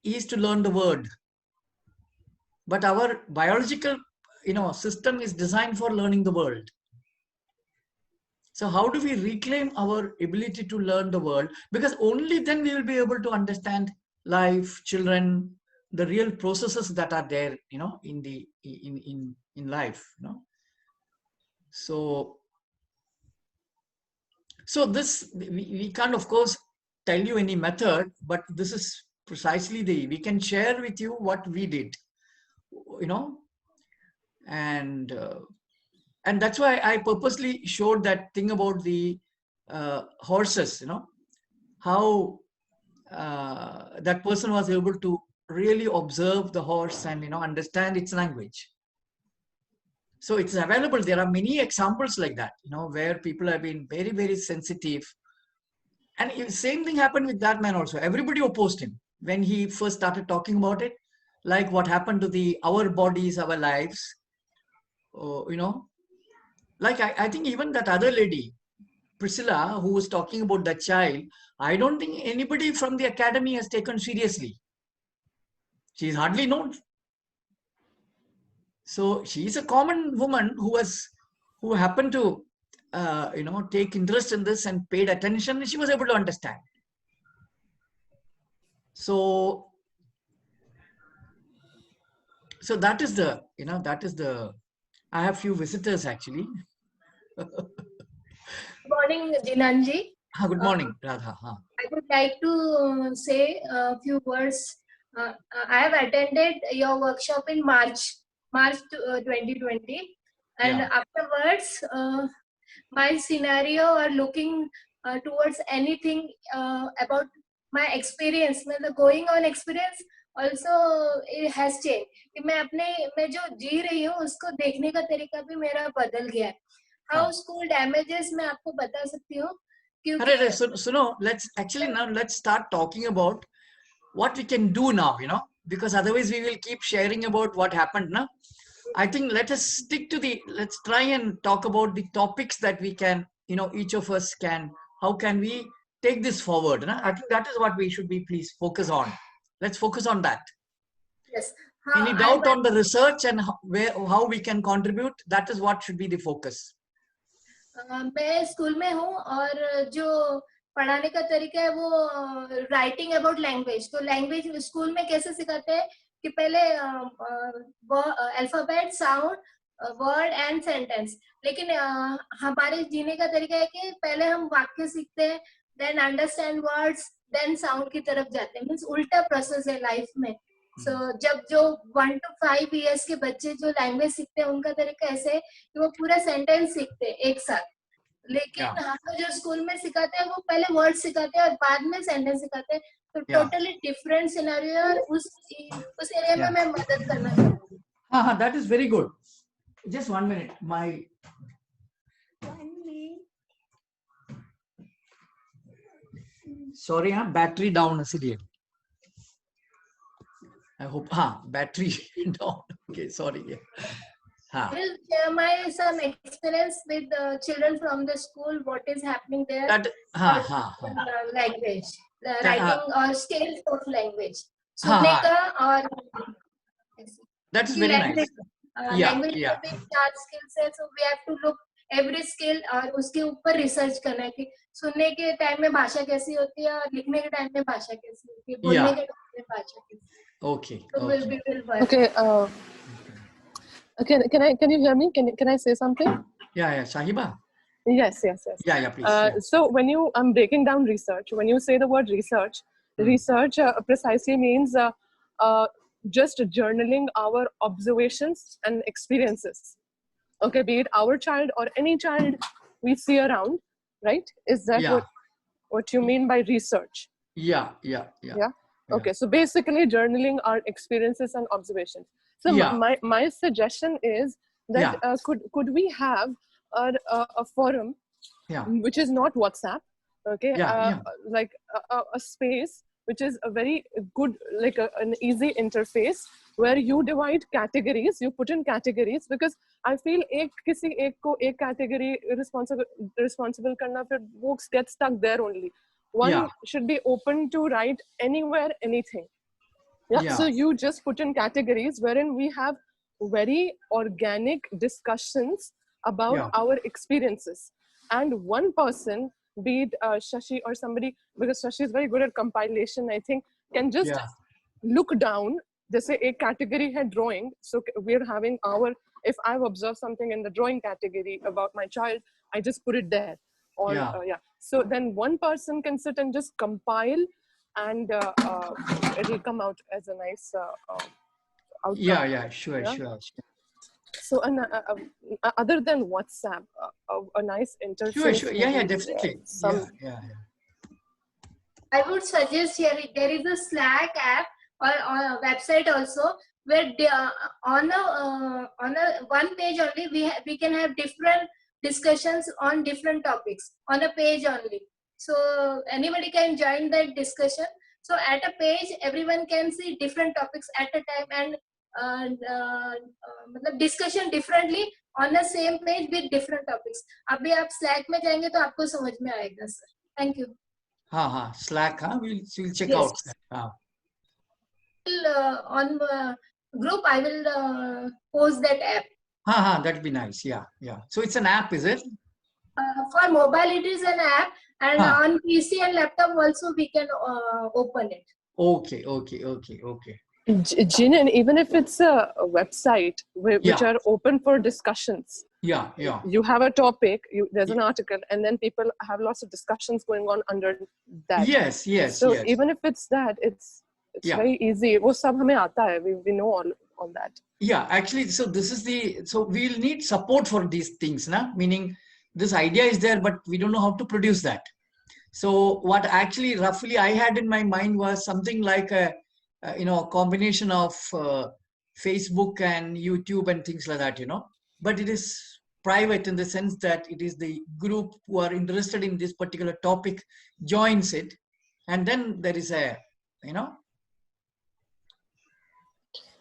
[SPEAKER 2] is to learn the word. but our biological, system is designed for learning the world. So how do we reclaim our ability to learn the world? Because only then we will be able to understand life, children, the real processes that are there, in life, So this, we can't, of course, tell you any method, but this is precisely we can share with you what we did, and that's why I purposely showed that thing about the horses, how that person was able to really observe the horse and understand its language. So it's available. There are many examples like that, where people have been very, very sensitive. And same thing happened with that man also. Everybody opposed him when he first started talking about it, like what happened to our bodies, our lives. Like I think even that other lady, Priscilla, who was talking about that child, I don't think anybody from the academy has taken seriously. She's hardly known. So she's a common woman who happened to take interest in this and paid attention, and she was able to understand. So that is the I have few visitors actually.
[SPEAKER 16] Good morning, Jinanji.
[SPEAKER 2] Good morning, Radha.
[SPEAKER 16] I would like to say a few words. I have attended your workshop in March 2020, and afterwards my scenario or looking towards anything about my experience, the going on experience also it has changed. कि मैं जो जी रही हूँ उसको देखने का तरीका भी मेरा बदल गया है. How school damages मैं आपको बता सकती हूँ.
[SPEAKER 2] So let's start talking about what we can do now, because otherwise we will keep sharing about what happened. No? I think let's try and talk about the topics that we can, each of us can, how can we take this forward? No? I think that is what we should be, please focus on. Let's focus on that.
[SPEAKER 16] Yes.
[SPEAKER 2] Any doubt on the research and how we can contribute? That is what should be the focus.
[SPEAKER 16] मैं school में हूँ और जो पढ़ाने का तरीका है वो राइटिंग अबाउट लैंग्वेज. तो लैंग्वेज स्कूल में कैसे सिखाते हैं कि पहले alphabet, sound, word and sentence. लेकिन हमारे जीने का तरीका है कि पहले हम वाक्य सीखते हैं, then understand words, then sound की तरफ जाते हैं. मींस उल्टा प्रोसेस है लाइफ में. So, जब जो 1 to 5 years के बच्चे जो लैंग्वेज सीखते हैं उनका तरीका ऐसे है कि वो पूरा सेंटेंस सीखते हैं एक साथ. लेकिन हम लोग जो स्कूल में सिखाते हैं वो पहले वर्ड सिखाते हैं और बाद में सेंटेंस सिखाते हैं. तो टोटली डिफरेंट सिनेरियो और उस एरिया में मैं मदद करना चाहूंगी.
[SPEAKER 2] हाँ, that is very good. Just 1 minute. Sorry, battery down इसलिए. I hope battery down. Okay, sorry.
[SPEAKER 16] I will share my some experience with the children from the school. What is happening there? Language, writing or scales of language. सुनने का और
[SPEAKER 2] that is very nice.
[SPEAKER 16] Language में भी 4 skills है. So we have to look every skill और उसके ऊपर research करना है कि सुनने के टाइम में भाषा कैसी होती है और लिखने के टाइम में भाषा कैसी होती है, बोलने के टाइम में भाषा कैसी.
[SPEAKER 2] Okay.
[SPEAKER 17] Okay. Can you hear me? Can I say something?
[SPEAKER 2] Yeah, Sahiba.
[SPEAKER 17] Yes.
[SPEAKER 2] Yeah, please.
[SPEAKER 17] So when I'm breaking down research, when you say the word research, research precisely means just journaling our observations and experiences. Okay, be it our child or any child we see around, right? Is that what you mean by research?
[SPEAKER 2] Yeah.
[SPEAKER 17] Okay, so basically journaling our experiences and observations. So my suggestion is that could we have a forum which is not WhatsApp, okay? Like a space which is a very good, like an easy interface where you divide categories, you put in categories, because I feel किसी एक को एक category responsible करना, फिर books get stuck there only. One should be open to write anywhere, anything. Yeah. So you just put in categories wherein we have very organic discussions about our experiences. And one person, be it Shashi or somebody, because Shashi is very good at compilation, I think, can just look down. Jैसे एक category है drawing. So we're having our, if I've observed something in the drawing category about my child, I just put it there. Or so then one person can sit and just compile, and it'll come out as a nice outcome.
[SPEAKER 2] Sure.
[SPEAKER 17] So other than WhatsApp, a nice interface.
[SPEAKER 2] Sure. Yeah, definitely.
[SPEAKER 16] I would suggest here there is a Slack app or a website also, where on a one page only we can have different discussions on different topics on a page only. So anybody can join that discussion. So at a page, everyone can see different topics at a time, and discussion differently on the same page with different topics. अभी आप Slack में जाएंगे तो आपको समझ में आएगा sir. Thank you.
[SPEAKER 2] Slack, we'll check out.
[SPEAKER 16] On group, I will post that app.
[SPEAKER 2] That'd be nice. Yeah. So it's an app, is it?
[SPEAKER 16] For mobile, it is an app, and on PC and laptop also we can open it.
[SPEAKER 2] Okay.
[SPEAKER 17] Jinan, even if it's a website which are open for discussions. You have a topic, there's an article, and then people have lots of discussions going on under that.
[SPEAKER 2] Yes.
[SPEAKER 17] So even if it's that, it's very easy. वो सब हमें आता है. We know all that.
[SPEAKER 2] Yeah, actually, so we'll need support for these things, meaning this idea is there, but we don't know how to produce that. So what actually roughly I had in my mind was something like a combination of Facebook and YouTube and things like that, but it is private in the sense that it is the group who are interested in this particular topic joins it, and then there is a,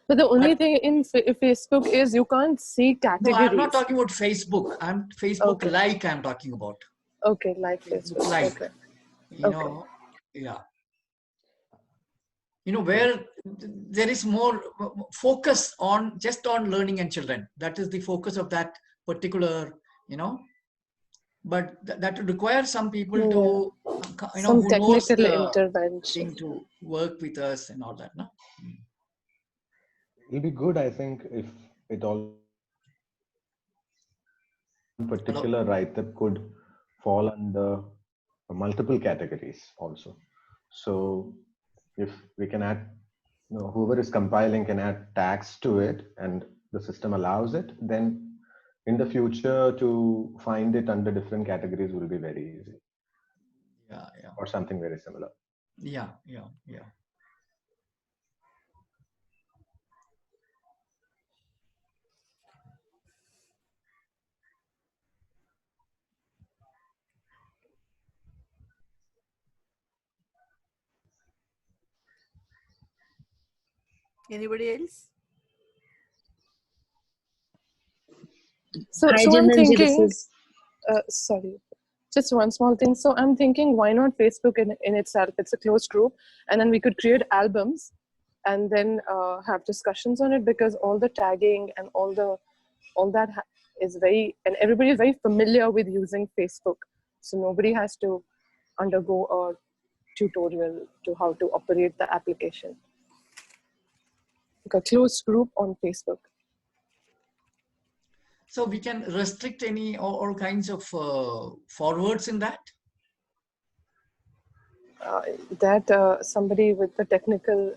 [SPEAKER 17] But the only thing in Facebook is you can't see categories.
[SPEAKER 2] No, I'm not talking about Facebook. I'm Facebook like I'm talking about.
[SPEAKER 17] Okay, like Facebook.
[SPEAKER 2] Like, where there is more focus on just on learning and children. That is the focus of that particular, but that would require some people to,
[SPEAKER 17] some
[SPEAKER 2] who
[SPEAKER 17] technical
[SPEAKER 2] knows the
[SPEAKER 17] intervention
[SPEAKER 2] thing to work with us and all that, no?
[SPEAKER 15] It'll be good, I think, if it all particular write-up could fall under multiple categories also. So if we can add, whoever is compiling can add tags to it and the system allows it, then in the future to find it under different categories will be very easy.
[SPEAKER 2] Yeah.
[SPEAKER 15] Or something very similar.
[SPEAKER 2] Yeah.
[SPEAKER 14] Anybody else?
[SPEAKER 17] So I'm thinking, sorry, just one small thing. So I'm thinking, why not Facebook in itself? It's a closed group, and then we could create albums and then have discussions on it, because all the tagging and all that is and everybody is very familiar with using Facebook. So nobody has to undergo a tutorial to how to operate the application. Like a closed group on Facebook.
[SPEAKER 2] So we can restrict all kinds of forwards in that?
[SPEAKER 17] Somebody with the technical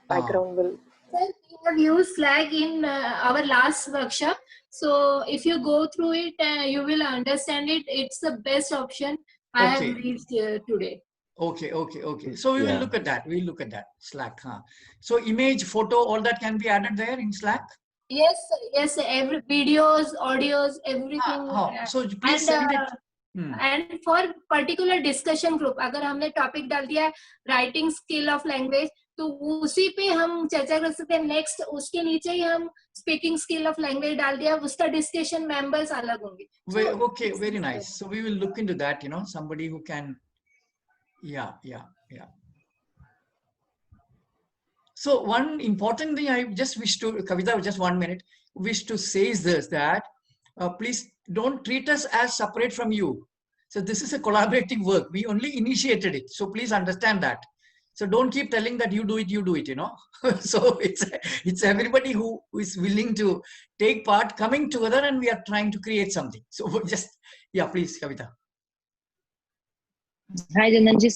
[SPEAKER 17] background will.
[SPEAKER 16] We have used Slack in our last workshop. So if you go through it, you will understand it. It's the best option I have reached today.
[SPEAKER 2] Okay. So we will look at that. We'll look at that. Slack. So image, photo, all that can be added there in Slack?
[SPEAKER 16] Yes. Every videos, audios, everything.
[SPEAKER 2] So please send it.
[SPEAKER 16] And for particular discussion group, अगर हमने topic डाल दिया writing skill of language, तो उसी पे हम चर्चा कर सकते हैं. Next उसके नीचे ही हम speaking skill of language डाल दिया, उसका discussion members अलग होंगे.
[SPEAKER 2] Okay, very nice. So we will look into that. Somebody who can. Yeah. So one important thing I just wish to, Kavita, just 1 minute, wish to say is this, that please don't treat us as separate from you. So this is a collaborative work. We only initiated it. So please understand that. So don't keep telling that you do it, you know. So it's everybody who is willing to take part coming together, and we are trying to create something. So just, yeah, please, Kavita.
[SPEAKER 18] Hi, Jinanji.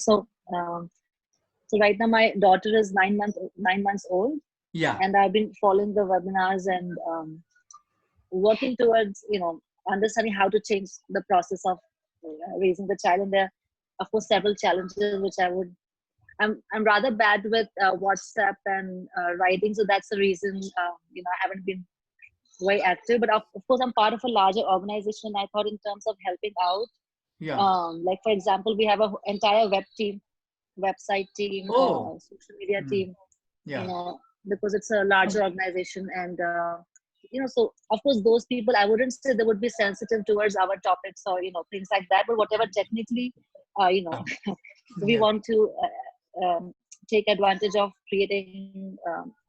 [SPEAKER 18] So right now my daughter is 9 months old.
[SPEAKER 2] Yeah.
[SPEAKER 18] And I've been following the webinars and working towards, understanding how to change the process of raising the child. And there are, of course, several challenges which I'm rather bad with WhatsApp and writing, so that's the reason I haven't been very active. But of course, I'm part of a larger organization. I thought in terms of helping out.
[SPEAKER 2] Yeah.
[SPEAKER 18] Like for example, we have an entire website team, social media team.
[SPEAKER 2] Yeah.
[SPEAKER 18] Because it's a larger organization, and so of course those people, I wouldn't say they would be sensitive towards our topics or things like that, but whatever technically we want to take advantage of creating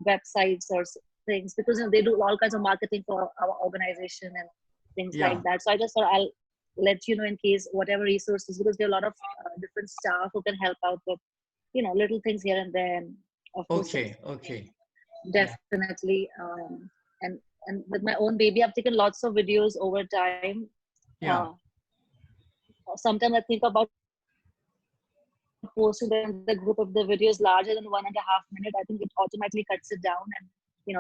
[SPEAKER 18] websites or things, because they do all kinds of marketing for our organization and things like that. So I just thought I'll let you know in case whatever resources, because there are a lot of different staff who can help out with little things here and there. And of course,
[SPEAKER 2] okay.
[SPEAKER 18] Definitely. And with my own baby, I've taken lots of videos over time.
[SPEAKER 2] Yeah.
[SPEAKER 18] Sometimes I think about posting them, the group of the videos larger than 1.5 minutes. I think it automatically cuts it down, and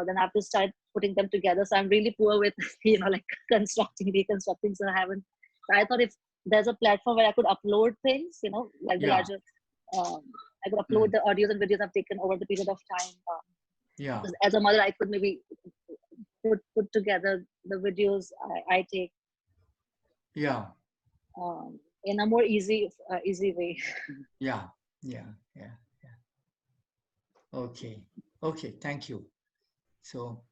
[SPEAKER 18] then I have to start putting them together. So I'm really poor with like reconstructing. So I thought if there's a platform where I could upload things, like the larger, I could upload the audios and videos I've taken over the period of time. As a mother, I could maybe put together the videos I take.
[SPEAKER 2] Yeah.
[SPEAKER 18] In a more easy way.
[SPEAKER 2] Yeah. Okay. Thank you. So,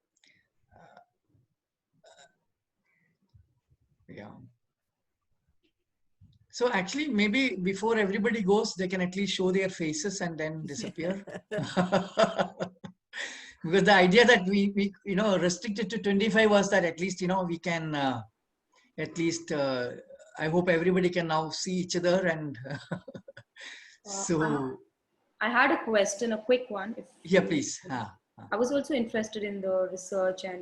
[SPEAKER 2] yeah. So actually, maybe before everybody goes, they can at least show their faces and then disappear. Because the idea that we restricted to 25 was that at least we can at least I hope everybody can now see each other, and so
[SPEAKER 19] I had a question, a quick one.
[SPEAKER 2] Please.
[SPEAKER 19] I was also interested in the research and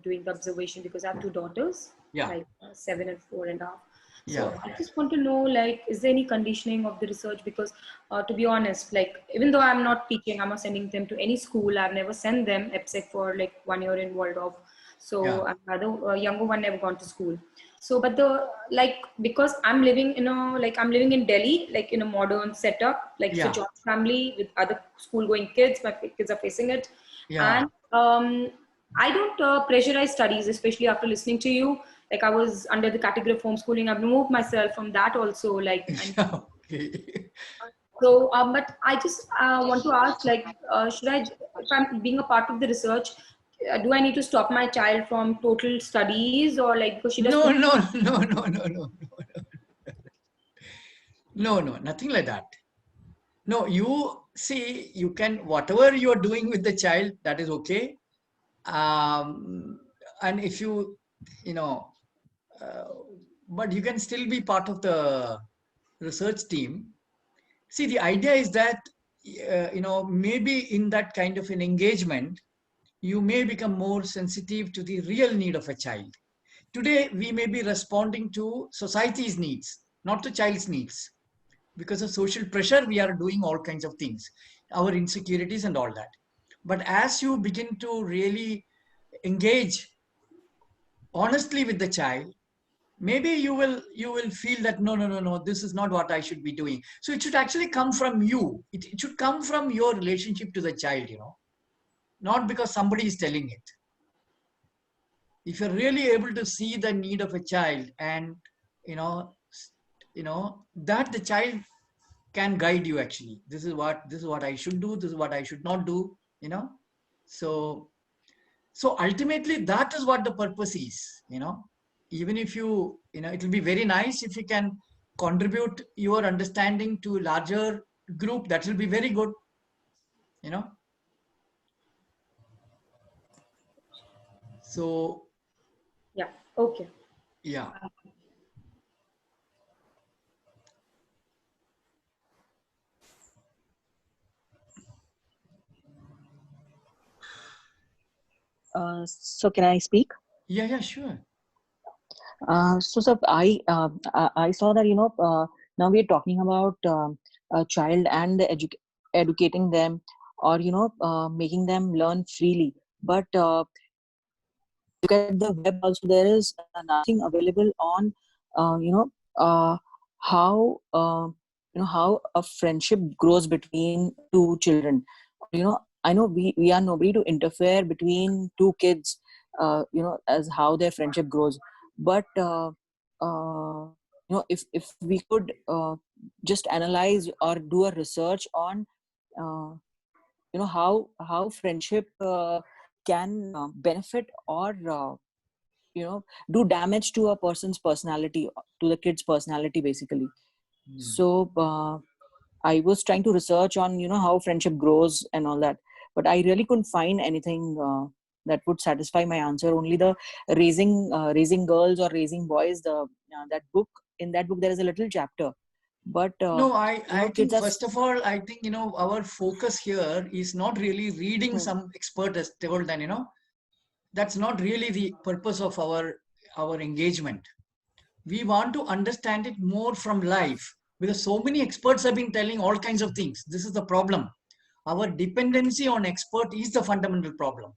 [SPEAKER 19] doing the observation, because I have two daughters, like 7 and 4.5. So I just want to know, like, is there any conditioning of the research? Because to be honest, like, even though I'm not teaching, I'm not sending them to any school. I've never sent them except for like 1 year in Waldorf. So another younger one never gone to school. So, but because I'm living in Delhi, like in a modern setup, like it's a joint family with other school going kids. My kids are facing it. And I don't pressurize studies, especially after listening to you. Like I was under the category of homeschooling. I've removed myself from that also. Like, so, but I just want to ask, like, if I'm being a part of the research, do I need to stop my child from total studies, or like, because she does
[SPEAKER 2] No, nothing like that. No, you see, you can, whatever you are doing with the child, that is okay. And if but you can still be part of the research team. See, the idea is that, maybe in that kind of an engagement, you may become more sensitive to the real need of a child. Today, we may be responding to society's needs, not to child's needs. Because of social pressure, we are doing all kinds of things, our insecurities and all that. But as you begin to really engage honestly with the child, maybe you will feel that no, this is not what I should be doing. So it should actually come from you. It should come from your relationship to the child, not because somebody is telling it. If you're really able to see the need of a child, and that the child can guide you, actually, this is what I should do, this is what I should not do, so ultimately that is what the purpose is. Even if you it will be very nice if you can contribute your understanding to a larger group. That will be very good. So
[SPEAKER 19] yeah, okay.
[SPEAKER 2] Yeah.
[SPEAKER 20] So can I speak?
[SPEAKER 2] Yeah, sure.
[SPEAKER 20] So sir, I saw that now we are talking about a child and educating them, or making them learn freely. But look at the web also, there is nothing available on how how a friendship grows between two children. I know we are nobody to interfere between two kids, as how their friendship grows. But if we could just analyze or do a research on how friendship can benefit or do damage to a person's personality, to the kid's personality basically. So I was trying to research on how friendship grows and all that, but I really couldn't find anything that would satisfy my answer. Only the raising girls or raising boys, that book, in that book there is a little chapter. But
[SPEAKER 2] no, I think first of all, I think our focus here is not really reading some expert has told, and that's not really the purpose of our engagement. We want to understand it more from life, because so many experts have been telling all kinds of things. This is the problem. Our dependency on expert is the fundamental problem.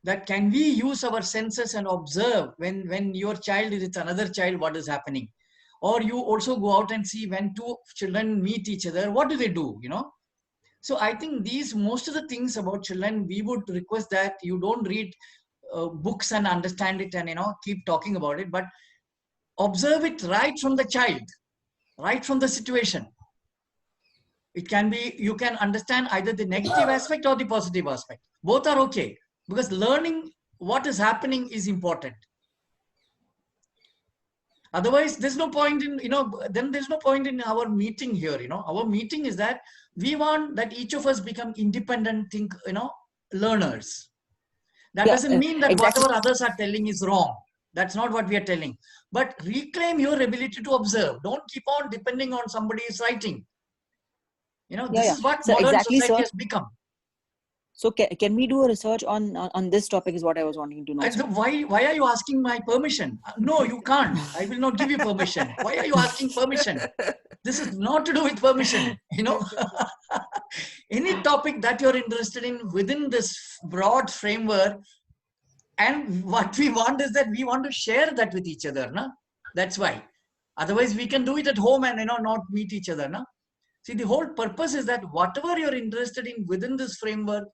[SPEAKER 2] That can we use our senses and observe when your child is with another child, what is happening? Or you also go out and see when two children meet each other, what do they do, So I think most of the things about children, we would request that you don't read books and understand it and, keep talking about it, but observe it right from the child, right from the situation. It can be, you can understand either the negative aspect or the positive aspect. Both are okay, because learning what is happening is important. Otherwise, there's no point in, then there's no point in our meeting here, Our meeting is that we want that each of us become independent, learners. That doesn't mean that
[SPEAKER 20] exactly.
[SPEAKER 2] whatever others are telling is wrong. That's not what we are telling. But reclaim your ability to observe. Don't keep on depending on somebody's writing. This is what
[SPEAKER 20] so
[SPEAKER 2] modern
[SPEAKER 20] exactly,
[SPEAKER 2] society
[SPEAKER 20] sir.
[SPEAKER 2] has become.
[SPEAKER 20] So can we do a research on this topic is what I was wanting to know.
[SPEAKER 2] And why are you asking my permission? No, you can't. I will not give you permission. Why are you asking permission? This is not to do with permission. Any topic that you're interested in within this broad framework, and what we want is that we want to share that with each other. Na? That's why. Otherwise, we can do it at home and not meet each other. Na? See, the whole purpose is that whatever you're interested in within this framework,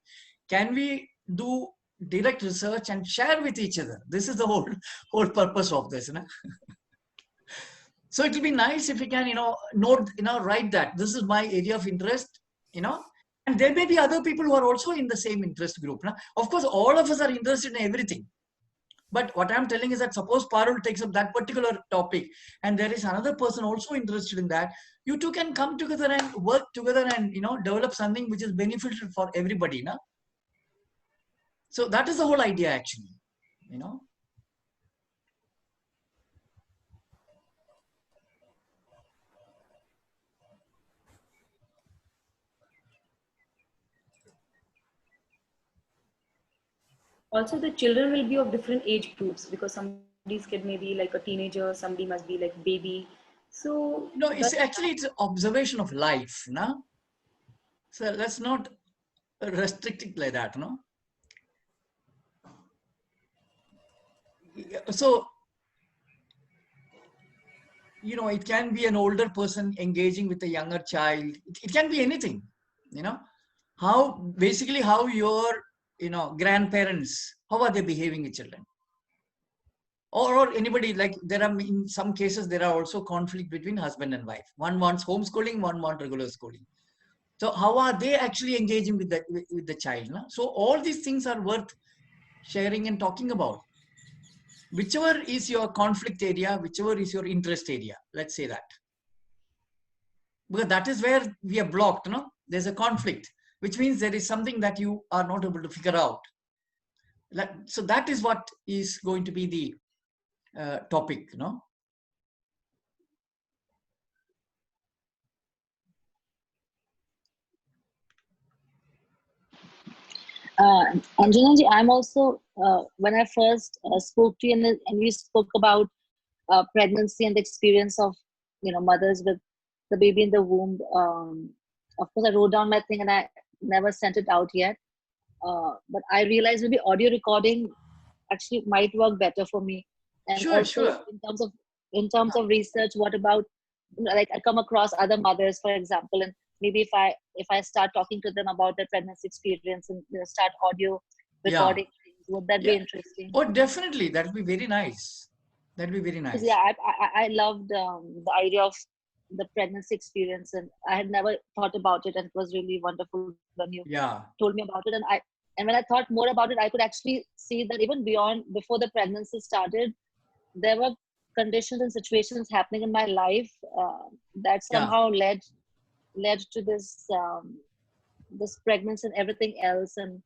[SPEAKER 2] can we do direct research and share with each other? This is the whole purpose of this. Na? So it will be nice if we can, write that this is my area of interest, and there may be other people who are also in the same interest group. Na? Of course, all of us are interested in everything. But what I'm telling is that suppose Parul takes up that particular topic and there is another person also interested in that, you two can come together and work together and, develop something which is beneficial for everybody. Na? So that is the whole idea actually,
[SPEAKER 19] Also, the children will be of different age groups, because somebody's kid may be like a teenager, somebody must be like baby. So
[SPEAKER 2] no, it's an observation of life. Na? So let's not restrict it like that. No. So, it can be an older person engaging with a younger child. It can be anything, how your, grandparents, how are they behaving with children? Or anybody, like there are, in some cases, there are also conflict between husband and wife. One wants homeschooling, one wants regular schooling. So how are they actually engaging with the child? No? So all these things are worth sharing and talking about. Whichever is your conflict area, whichever is your interest area, let's say that. Because that is where we are blocked, no? There's a conflict, which means there is something that you are not able to figure out. So that is what is going to be the topic,
[SPEAKER 18] And Jinanji, I'm also, when I first spoke to you and we spoke about pregnancy and the experience of, mothers with the baby in the womb, of course, I wrote down my thing and I never sent it out yet. But I realized maybe audio recording actually might work better for me. And also in terms of research, what about, like I come across other mothers, for example, and maybe if I start talking to them about their pregnancy experience and start audio recording things, would that be interesting?
[SPEAKER 2] Oh, definitely. That would be very nice. That would be very nice.
[SPEAKER 18] Yeah, I loved the idea of the pregnancy experience, and I had never thought about it, and it was really wonderful when you told me about it. And when I thought more about it, I could actually see that even before the pregnancy started, there were conditions and situations happening in my life that somehow led to this this pregnancy and everything else. And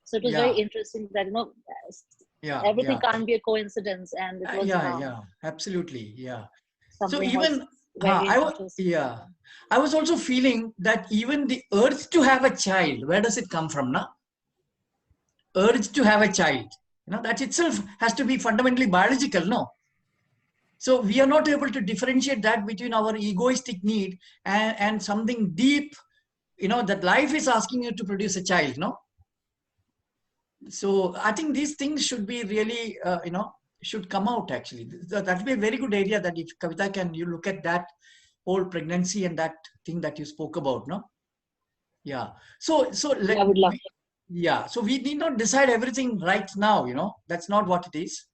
[SPEAKER 18] so it was very interesting that everything can't be a coincidence, and it was
[SPEAKER 2] absolutely, so
[SPEAKER 18] something
[SPEAKER 2] even
[SPEAKER 18] I
[SPEAKER 2] was also feeling that even the urge to have a child, where does it come from, na? Urge to have a child, that itself has to be fundamentally biological, no? So we are not able to differentiate that between our egoistic need and something deep, that life is asking you to produce a child, no? So I think these things should be really, should come out actually. That would be a very good area that if Kavita can, you look at that whole pregnancy and that thing that you spoke about, no? Yeah. So
[SPEAKER 18] I would love
[SPEAKER 2] so we need not decide everything right now, that's not what it is.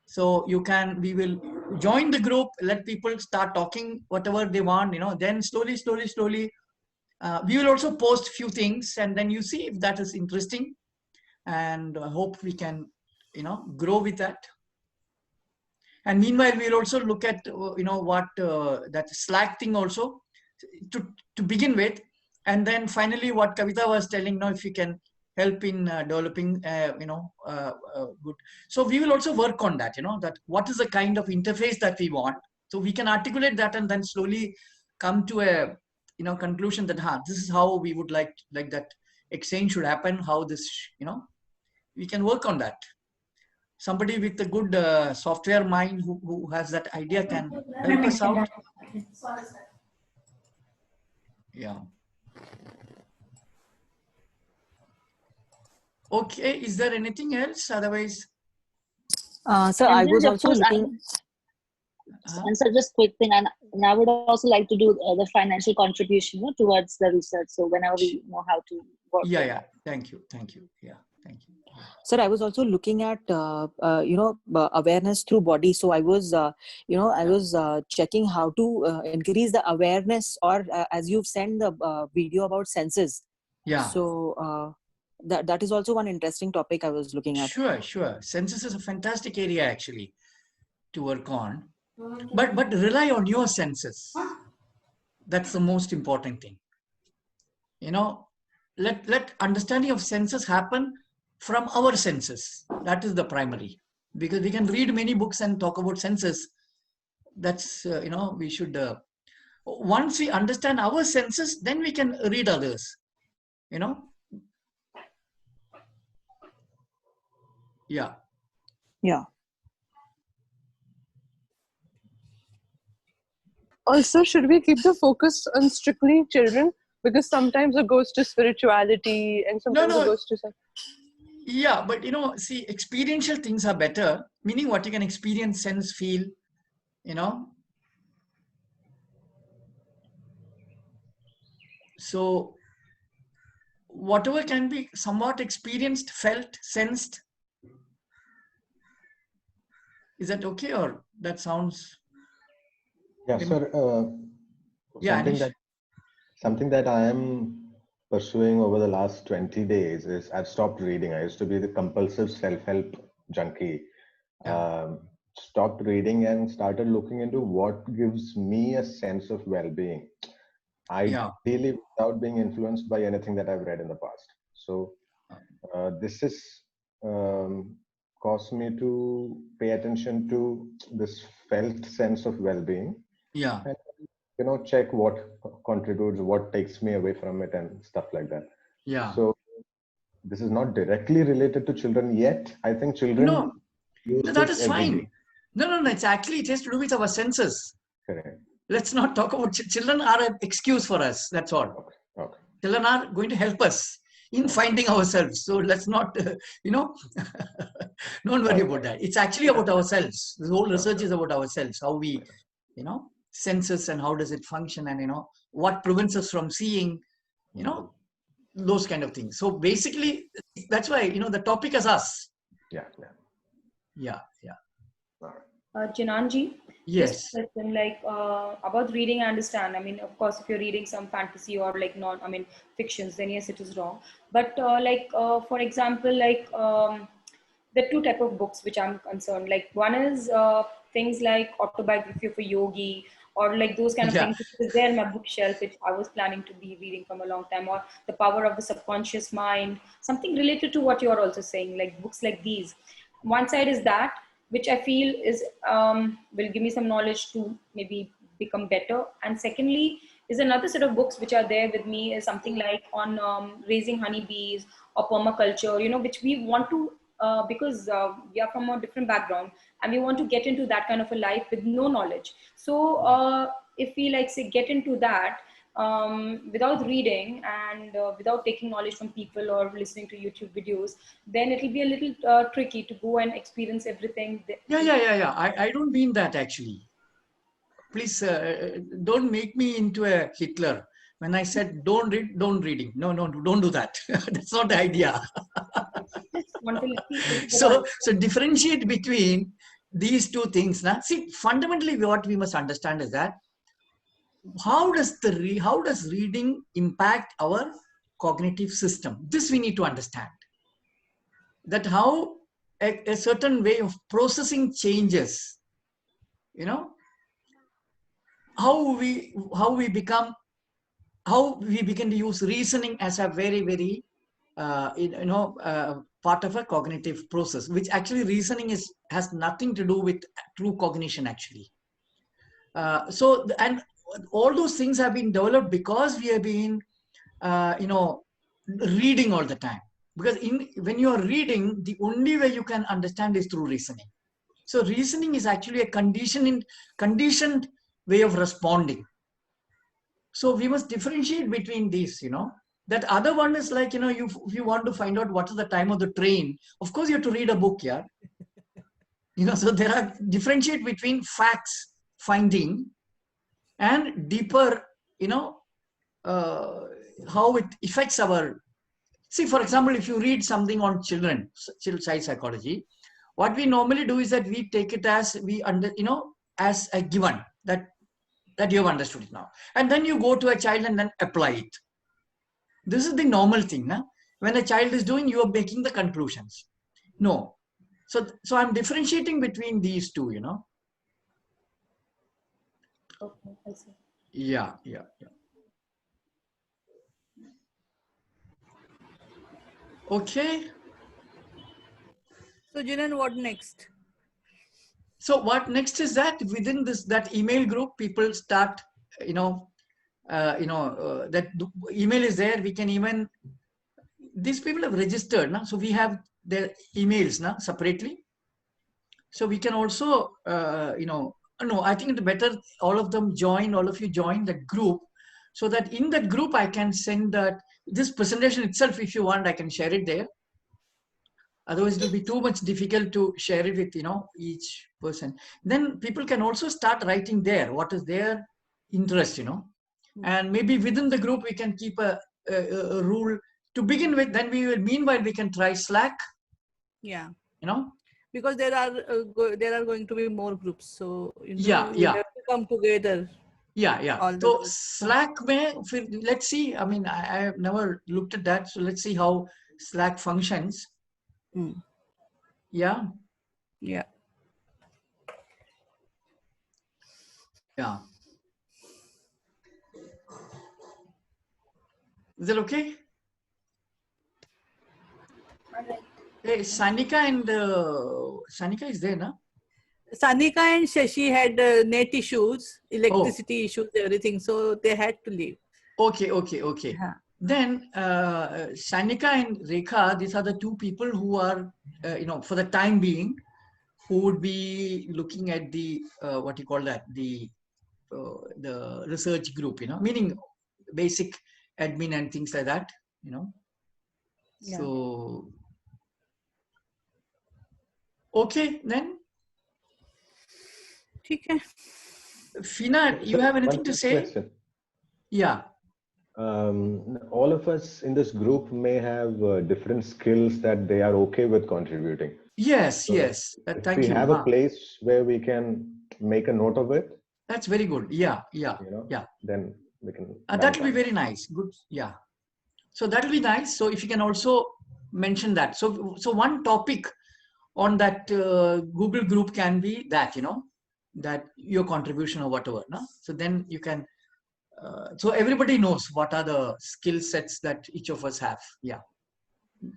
[SPEAKER 2] So we will join the group, let people start talking whatever they want, then slowly, we will also post few things, and then you see if that is interesting, and I hope we can, grow with that. And meanwhile, we'll also look at, what that Slack thing also to begin with, and then finally what Kavita was telling, if you can help in developing, good. So we will also work on that, that what is the kind of interface that we want. So we can articulate that and then slowly come to a, conclusion that, this is how we would like that exchange should happen, how this, we can work on that. Somebody with a good software mind who has that idea can help us out. Yeah. Okay, is there anything else? Otherwise,
[SPEAKER 20] so I was also looking.
[SPEAKER 18] And so just quick thing, and I would also like to do the financial contribution towards the research. So whenever we know how to work.
[SPEAKER 2] Yeah. Thank you. Yeah, thank you.
[SPEAKER 20] Sir, I was also looking at awareness through body. So I was I was checking how to increase the awareness, or as you've sent the video about senses.
[SPEAKER 2] Yeah.
[SPEAKER 20] So that is also one interesting topic I was looking at.
[SPEAKER 2] Sure. Senses is a fantastic area actually to work on, but rely on your senses. That's the most important thing. Let understanding of senses happen from our senses. That is the primary, because we can read many books and talk about senses. That's we should once we understand our senses, then we can read others. Yeah.
[SPEAKER 17] Also, should we keep the focus on strictly children? Because sometimes it goes to spirituality and sometimes it goes to...
[SPEAKER 2] Yeah, but see, experiential things are better, meaning what you can experience, sense, feel, So whatever can be somewhat experienced, felt, sensed, is that okay, or that sounds...
[SPEAKER 15] Yeah, sir. Something that I am pursuing over the last 20 days is I've stopped reading. I used to be the compulsive self-help junkie. Stopped reading and started looking into what gives me a sense of well-being. Ideally, without being influenced by anything that I've read in the past. So this is caused me to pay attention to this felt sense of well-being.
[SPEAKER 2] Yeah.
[SPEAKER 15] And, you know, check what contributes, what takes me away from it, and stuff like that.
[SPEAKER 2] Yeah.
[SPEAKER 15] So this is not directly related to children yet. I think children use
[SPEAKER 2] that
[SPEAKER 15] this
[SPEAKER 2] is
[SPEAKER 15] every
[SPEAKER 2] fine.
[SPEAKER 15] day.
[SPEAKER 2] No. It's actually, it has to do with our senses.
[SPEAKER 15] Correct.
[SPEAKER 2] Let's not talk about children are an excuse for us. That's all.
[SPEAKER 15] Okay.
[SPEAKER 2] Children are going to help us in finding ourselves. So let's not, don't worry about that. It's actually about ourselves. The whole research is about ourselves, how we, senses and how does it function, and, what prevents us from seeing, those kind of things. So basically, that's why, the topic is us.
[SPEAKER 15] Yeah.
[SPEAKER 19] Jinanji,
[SPEAKER 2] yes.
[SPEAKER 19] Just like about reading, I understand. I mean, of course, if you're reading some fantasy or like fictions, then yes, it is wrong. But for example, there are two type of books which I'm concerned. Like one is things like autobiography of a yogi, or like those kind of things which is there in my bookshelf, which I was planning to be reading from a long time, or the power of the subconscious mind, something related to what you're also saying, like books like these. One side is that, which I feel is will give me some knowledge to maybe become better. And secondly, is another set of books which are there with me is something like on raising honeybees or permaculture, which we want to, because we are from a different background and we want to get into that kind of a life with no knowledge. So if we say get into that, without reading and without taking knowledge from people or listening to YouTube videos, then it will be a little tricky to go and experience everything.
[SPEAKER 2] Yeah. I don't mean that actually. Please don't make me into a Hitler. When I said don't read, don't reading. No, don't do that. That's not the idea. So differentiate between these two things. Now, see, fundamentally what we must understand is that how does reading impact our cognitive system? This we need to understand. That how a certain way of processing changes, how we begin to use reasoning as a very, very part of a cognitive process, which actually reasoning has nothing to do with true cognition actually. And all those things have been developed because we have been reading all the time. Because when you are reading, the only way you can understand is through reasoning. So reasoning is actually a conditioned way of responding. So we must differentiate between these, That other one is like, if you want to find out what is the time of the train, of course you have to read a book, yeah. So there are differentiate between facts finding and deeper, how it affects our. See, for example, if you read something on child psychology, what we normally do is that we take it as as a given that you have understood it now, and then you go to a child and then apply it. This is the normal thing, nah? When a child is doing, you are making the conclusions. No, so I'm differentiating between these two,
[SPEAKER 19] Okay, I see.
[SPEAKER 2] Yeah. Okay.
[SPEAKER 14] So Jinan, what next?
[SPEAKER 2] So what next is that within that email group, people start, that email is there. We can even, these people have registered now, so we have their emails now separately. So we can also, no, I think it's better all of you join the group, so that in that group I can send this presentation itself. If you want, I can share it there. Otherwise, it will be too much difficult to share it with each person. Then people can also start writing there what is their interest, and maybe within the group we can keep a rule to begin with. Then meanwhile we can try Slack.
[SPEAKER 14] Yeah. Because there are going to be more groups, so we have to come together.
[SPEAKER 2] Yeah. So Slack let's see. I mean, I have never looked at that, so let's see how Slack functions. Yeah. Is that okay?
[SPEAKER 16] All right.
[SPEAKER 2] Hey, Sanika and Sanika is there, na?
[SPEAKER 21] Sanika and Shashi had net issues, electricity issues, everything. So they had to leave.
[SPEAKER 2] Okay. Then Sanika and Rekha, these are the two people who are, for the time being, who would be looking at the what you call that, the research group, meaning basic admin and things like that, Yeah. So okay then.
[SPEAKER 21] Okay.
[SPEAKER 2] Fina, you have anything to say?
[SPEAKER 15] Question.
[SPEAKER 2] Yeah.
[SPEAKER 15] All of us in this group may have different skills that they are okay with contributing.
[SPEAKER 2] Yes.
[SPEAKER 15] Thank you. If we have a place where we can make a note of it.
[SPEAKER 2] That's very good. Yeah.
[SPEAKER 15] Then we can.
[SPEAKER 2] That will be very nice. Good. Yeah. So that will be nice. So if you can also mention that. So one topic on that Google group can be that, that your contribution or whatever. No? So then you can. So everybody knows what are the skill sets that each of us have. Yeah.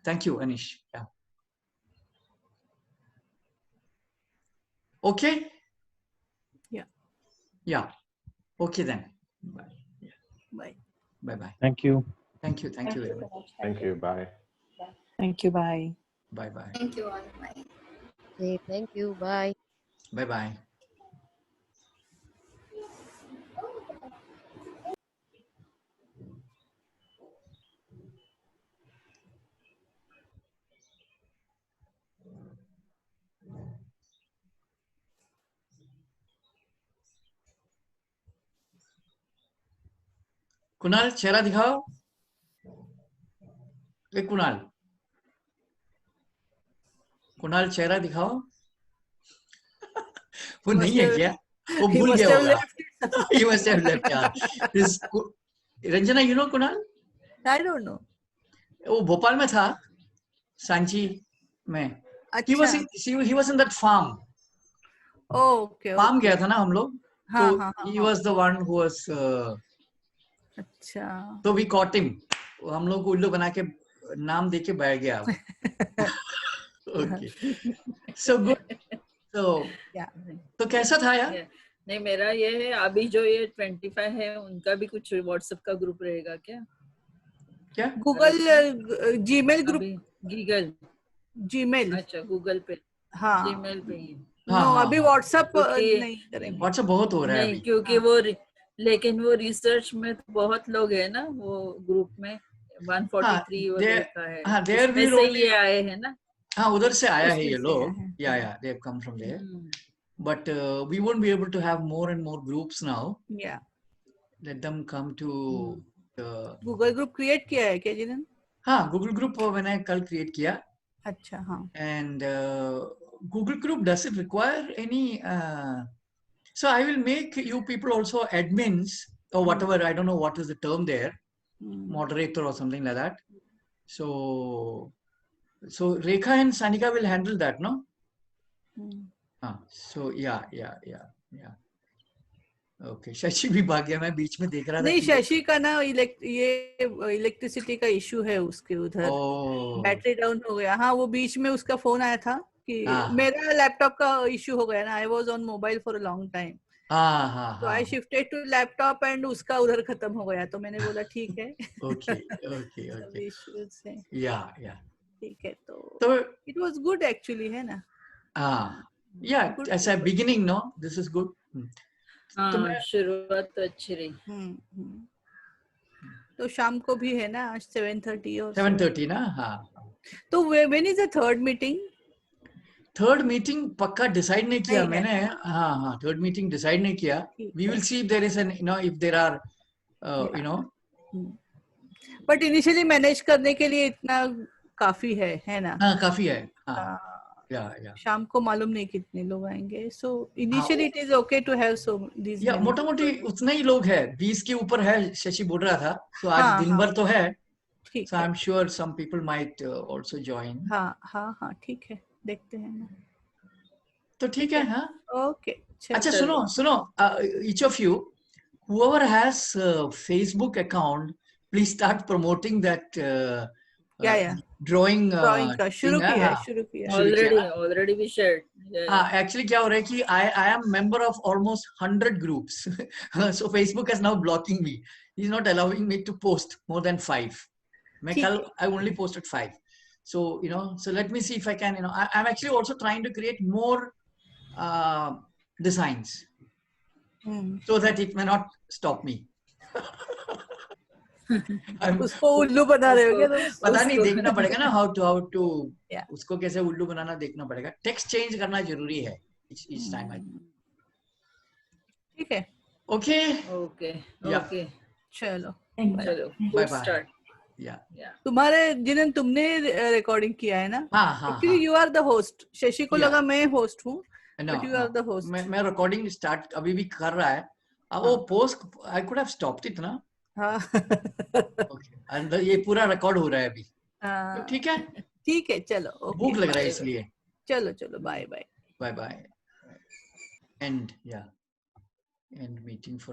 [SPEAKER 2] Thank you, Anish. Yeah. Okay. Yeah. Okay then. Bye. Yeah.
[SPEAKER 21] Bye.
[SPEAKER 2] Bye.
[SPEAKER 11] Thank you.
[SPEAKER 2] Thank you very much.
[SPEAKER 15] Thank you. Bye.
[SPEAKER 20] Thank you. Bye.
[SPEAKER 2] Bye.
[SPEAKER 8] Thank you all. Bye.
[SPEAKER 22] Okay, thank you. Bye.
[SPEAKER 2] Bye. Kunal चेहरा दिखाओ. कुणाल चेहरा दिखाओ. वो नहीं है क्या? वो भूल गया होगा. He must have left. Ranjana, you know Kunal?
[SPEAKER 21] I don't know.
[SPEAKER 2] वो भोपाल में था, सांची में. He was in that farm.
[SPEAKER 21] Oh, okay.
[SPEAKER 2] Farm गया था ना हम लोग. So he was the one who was.
[SPEAKER 21] अच्छा.
[SPEAKER 2] So we caught him. हम लोग को उल्लू बना के नाम दे के बैठ गया. Okay. So good. So कैसा था यार?
[SPEAKER 23] नहीं, मेरा ये है, अभी जो ये 25 है उनका भी कुछ व्हाट्सएप का ग्रुप रहेगा क्या?
[SPEAKER 21] Google Gmail group. जीमेल.
[SPEAKER 23] अच्छा, गूगल पे.
[SPEAKER 21] हाँ.
[SPEAKER 23] जीमेल पे ही.
[SPEAKER 21] अभी व्हाट्सएप नहीं करेंगे.
[SPEAKER 2] व्हाट्सएप बहुत हो रहा है
[SPEAKER 23] नहीं, क्योंकि वो लेकिन वो रिसर्च में तो बहुत लोग हैं ना वो ग्रुप में. 143 वो लिखा है. उसमें से ये आए हैं ना.
[SPEAKER 2] हाँ, उधर से आया है ये लोग. Yeah, they have come from there. But we won't be able to have more and more groups now.
[SPEAKER 21] Yeah.
[SPEAKER 2] Let them come to the
[SPEAKER 21] Google group create किया है क्या जिनन?
[SPEAKER 2] हाँ, Google group मैंने कल create किया.
[SPEAKER 21] अच्छा, हाँ.
[SPEAKER 2] And Google group, does it require any? So I will make you people also admins or whatever. I don't know what is the term there, moderator or something like that. So Rekha and Sanika will handle that, no? So yeah. Okay, Shashi भी भाग गया. मैं बीच में देख रहा था.
[SPEAKER 21] नहीं, शशि का ना ये इलेक्ट्रिसिटी का इशू है उसके उधर. बैटरी डाउन हो गया. हाँ, वो बीच में उसका फोन आया था कि मेरा लैपटॉप का इशू हो गया ना. I was on mobile for a long time. तो I shifted to laptop and उसका उधर खत्म हो गया. तो मैंने बोला ठीक है.
[SPEAKER 2] Okay. Yeah.
[SPEAKER 21] ठीक है. तो it was good actually, है ना?
[SPEAKER 2] Yeah, as a beginning, no, this is good.
[SPEAKER 23] हाँ, शुरुआत तो अच्छी रही.
[SPEAKER 21] तो शाम को भी है ना, आज 7:30 और
[SPEAKER 2] 7:30 ना. हाँ.
[SPEAKER 21] तो when is the third meeting?
[SPEAKER 2] Third meeting पक्का decide नहीं किया मैंने. हाँ, third meeting decide नहीं किया. We will see if there is if there are
[SPEAKER 21] But initially manage करने के लिए इतना काफी है ना?
[SPEAKER 2] हाँ, काफी है. हाँ. Yeah.
[SPEAKER 21] शाम को मालूम नहीं कितने लोग आएंगे. So initially it is okay to have so these.
[SPEAKER 2] Yeah, मोटा-मोटी उतना ही लोग है. 20 के ऊपर है, शशि बोल रहा था. So आज दिन भर तो है. So I'm sure some people might also join.
[SPEAKER 21] हाँ, ठीक है. देखते हैं ना.
[SPEAKER 2] तो ठीक है. हाँ.
[SPEAKER 21] Okay.
[SPEAKER 2] अच्छा, सुनो. Each of you, whoever has Facebook account, please start promoting that drawing
[SPEAKER 21] का शुरू किया है
[SPEAKER 23] already we shared.
[SPEAKER 2] Actually क्या हो रहा है कि I am member of almost 100 groups. So Facebook is now blocking me. He's not allowing me to post more than 5. I only posted 5. So so let me see if I can, I'm actually also trying to create more designs so that it may not stop me.
[SPEAKER 21] उसको उल्लू बना रहे हो क्या तुम?
[SPEAKER 2] पता नहीं, देखना पड़ेगा ना how to उसको कैसे उल्लू बनाना देखना पड़ेगा. टेक्स्ट चेंज करना जरूरी है each time.
[SPEAKER 21] ठीक है.
[SPEAKER 23] Okay.
[SPEAKER 21] चलो.
[SPEAKER 2] Bye bye.
[SPEAKER 21] तुम्हारे जिन्हें तुमने रिकॉर्डिंग किया है ना? Actually you are the host. Shashi को लगा मैं होस्ट हूँ. But you are the host.
[SPEAKER 2] मैं रिकॉर्डिंग स्टार्ट अभी भी कर रहा है. वो post I could have stopped it ना.
[SPEAKER 21] हाँ.
[SPEAKER 2] अंदर ये पूरा रिकॉर्ड हो रहा है अभी. तो ठीक है चलो. भूख लग रहा है इसलिए.
[SPEAKER 21] चलो bye.
[SPEAKER 2] Bye. End meeting for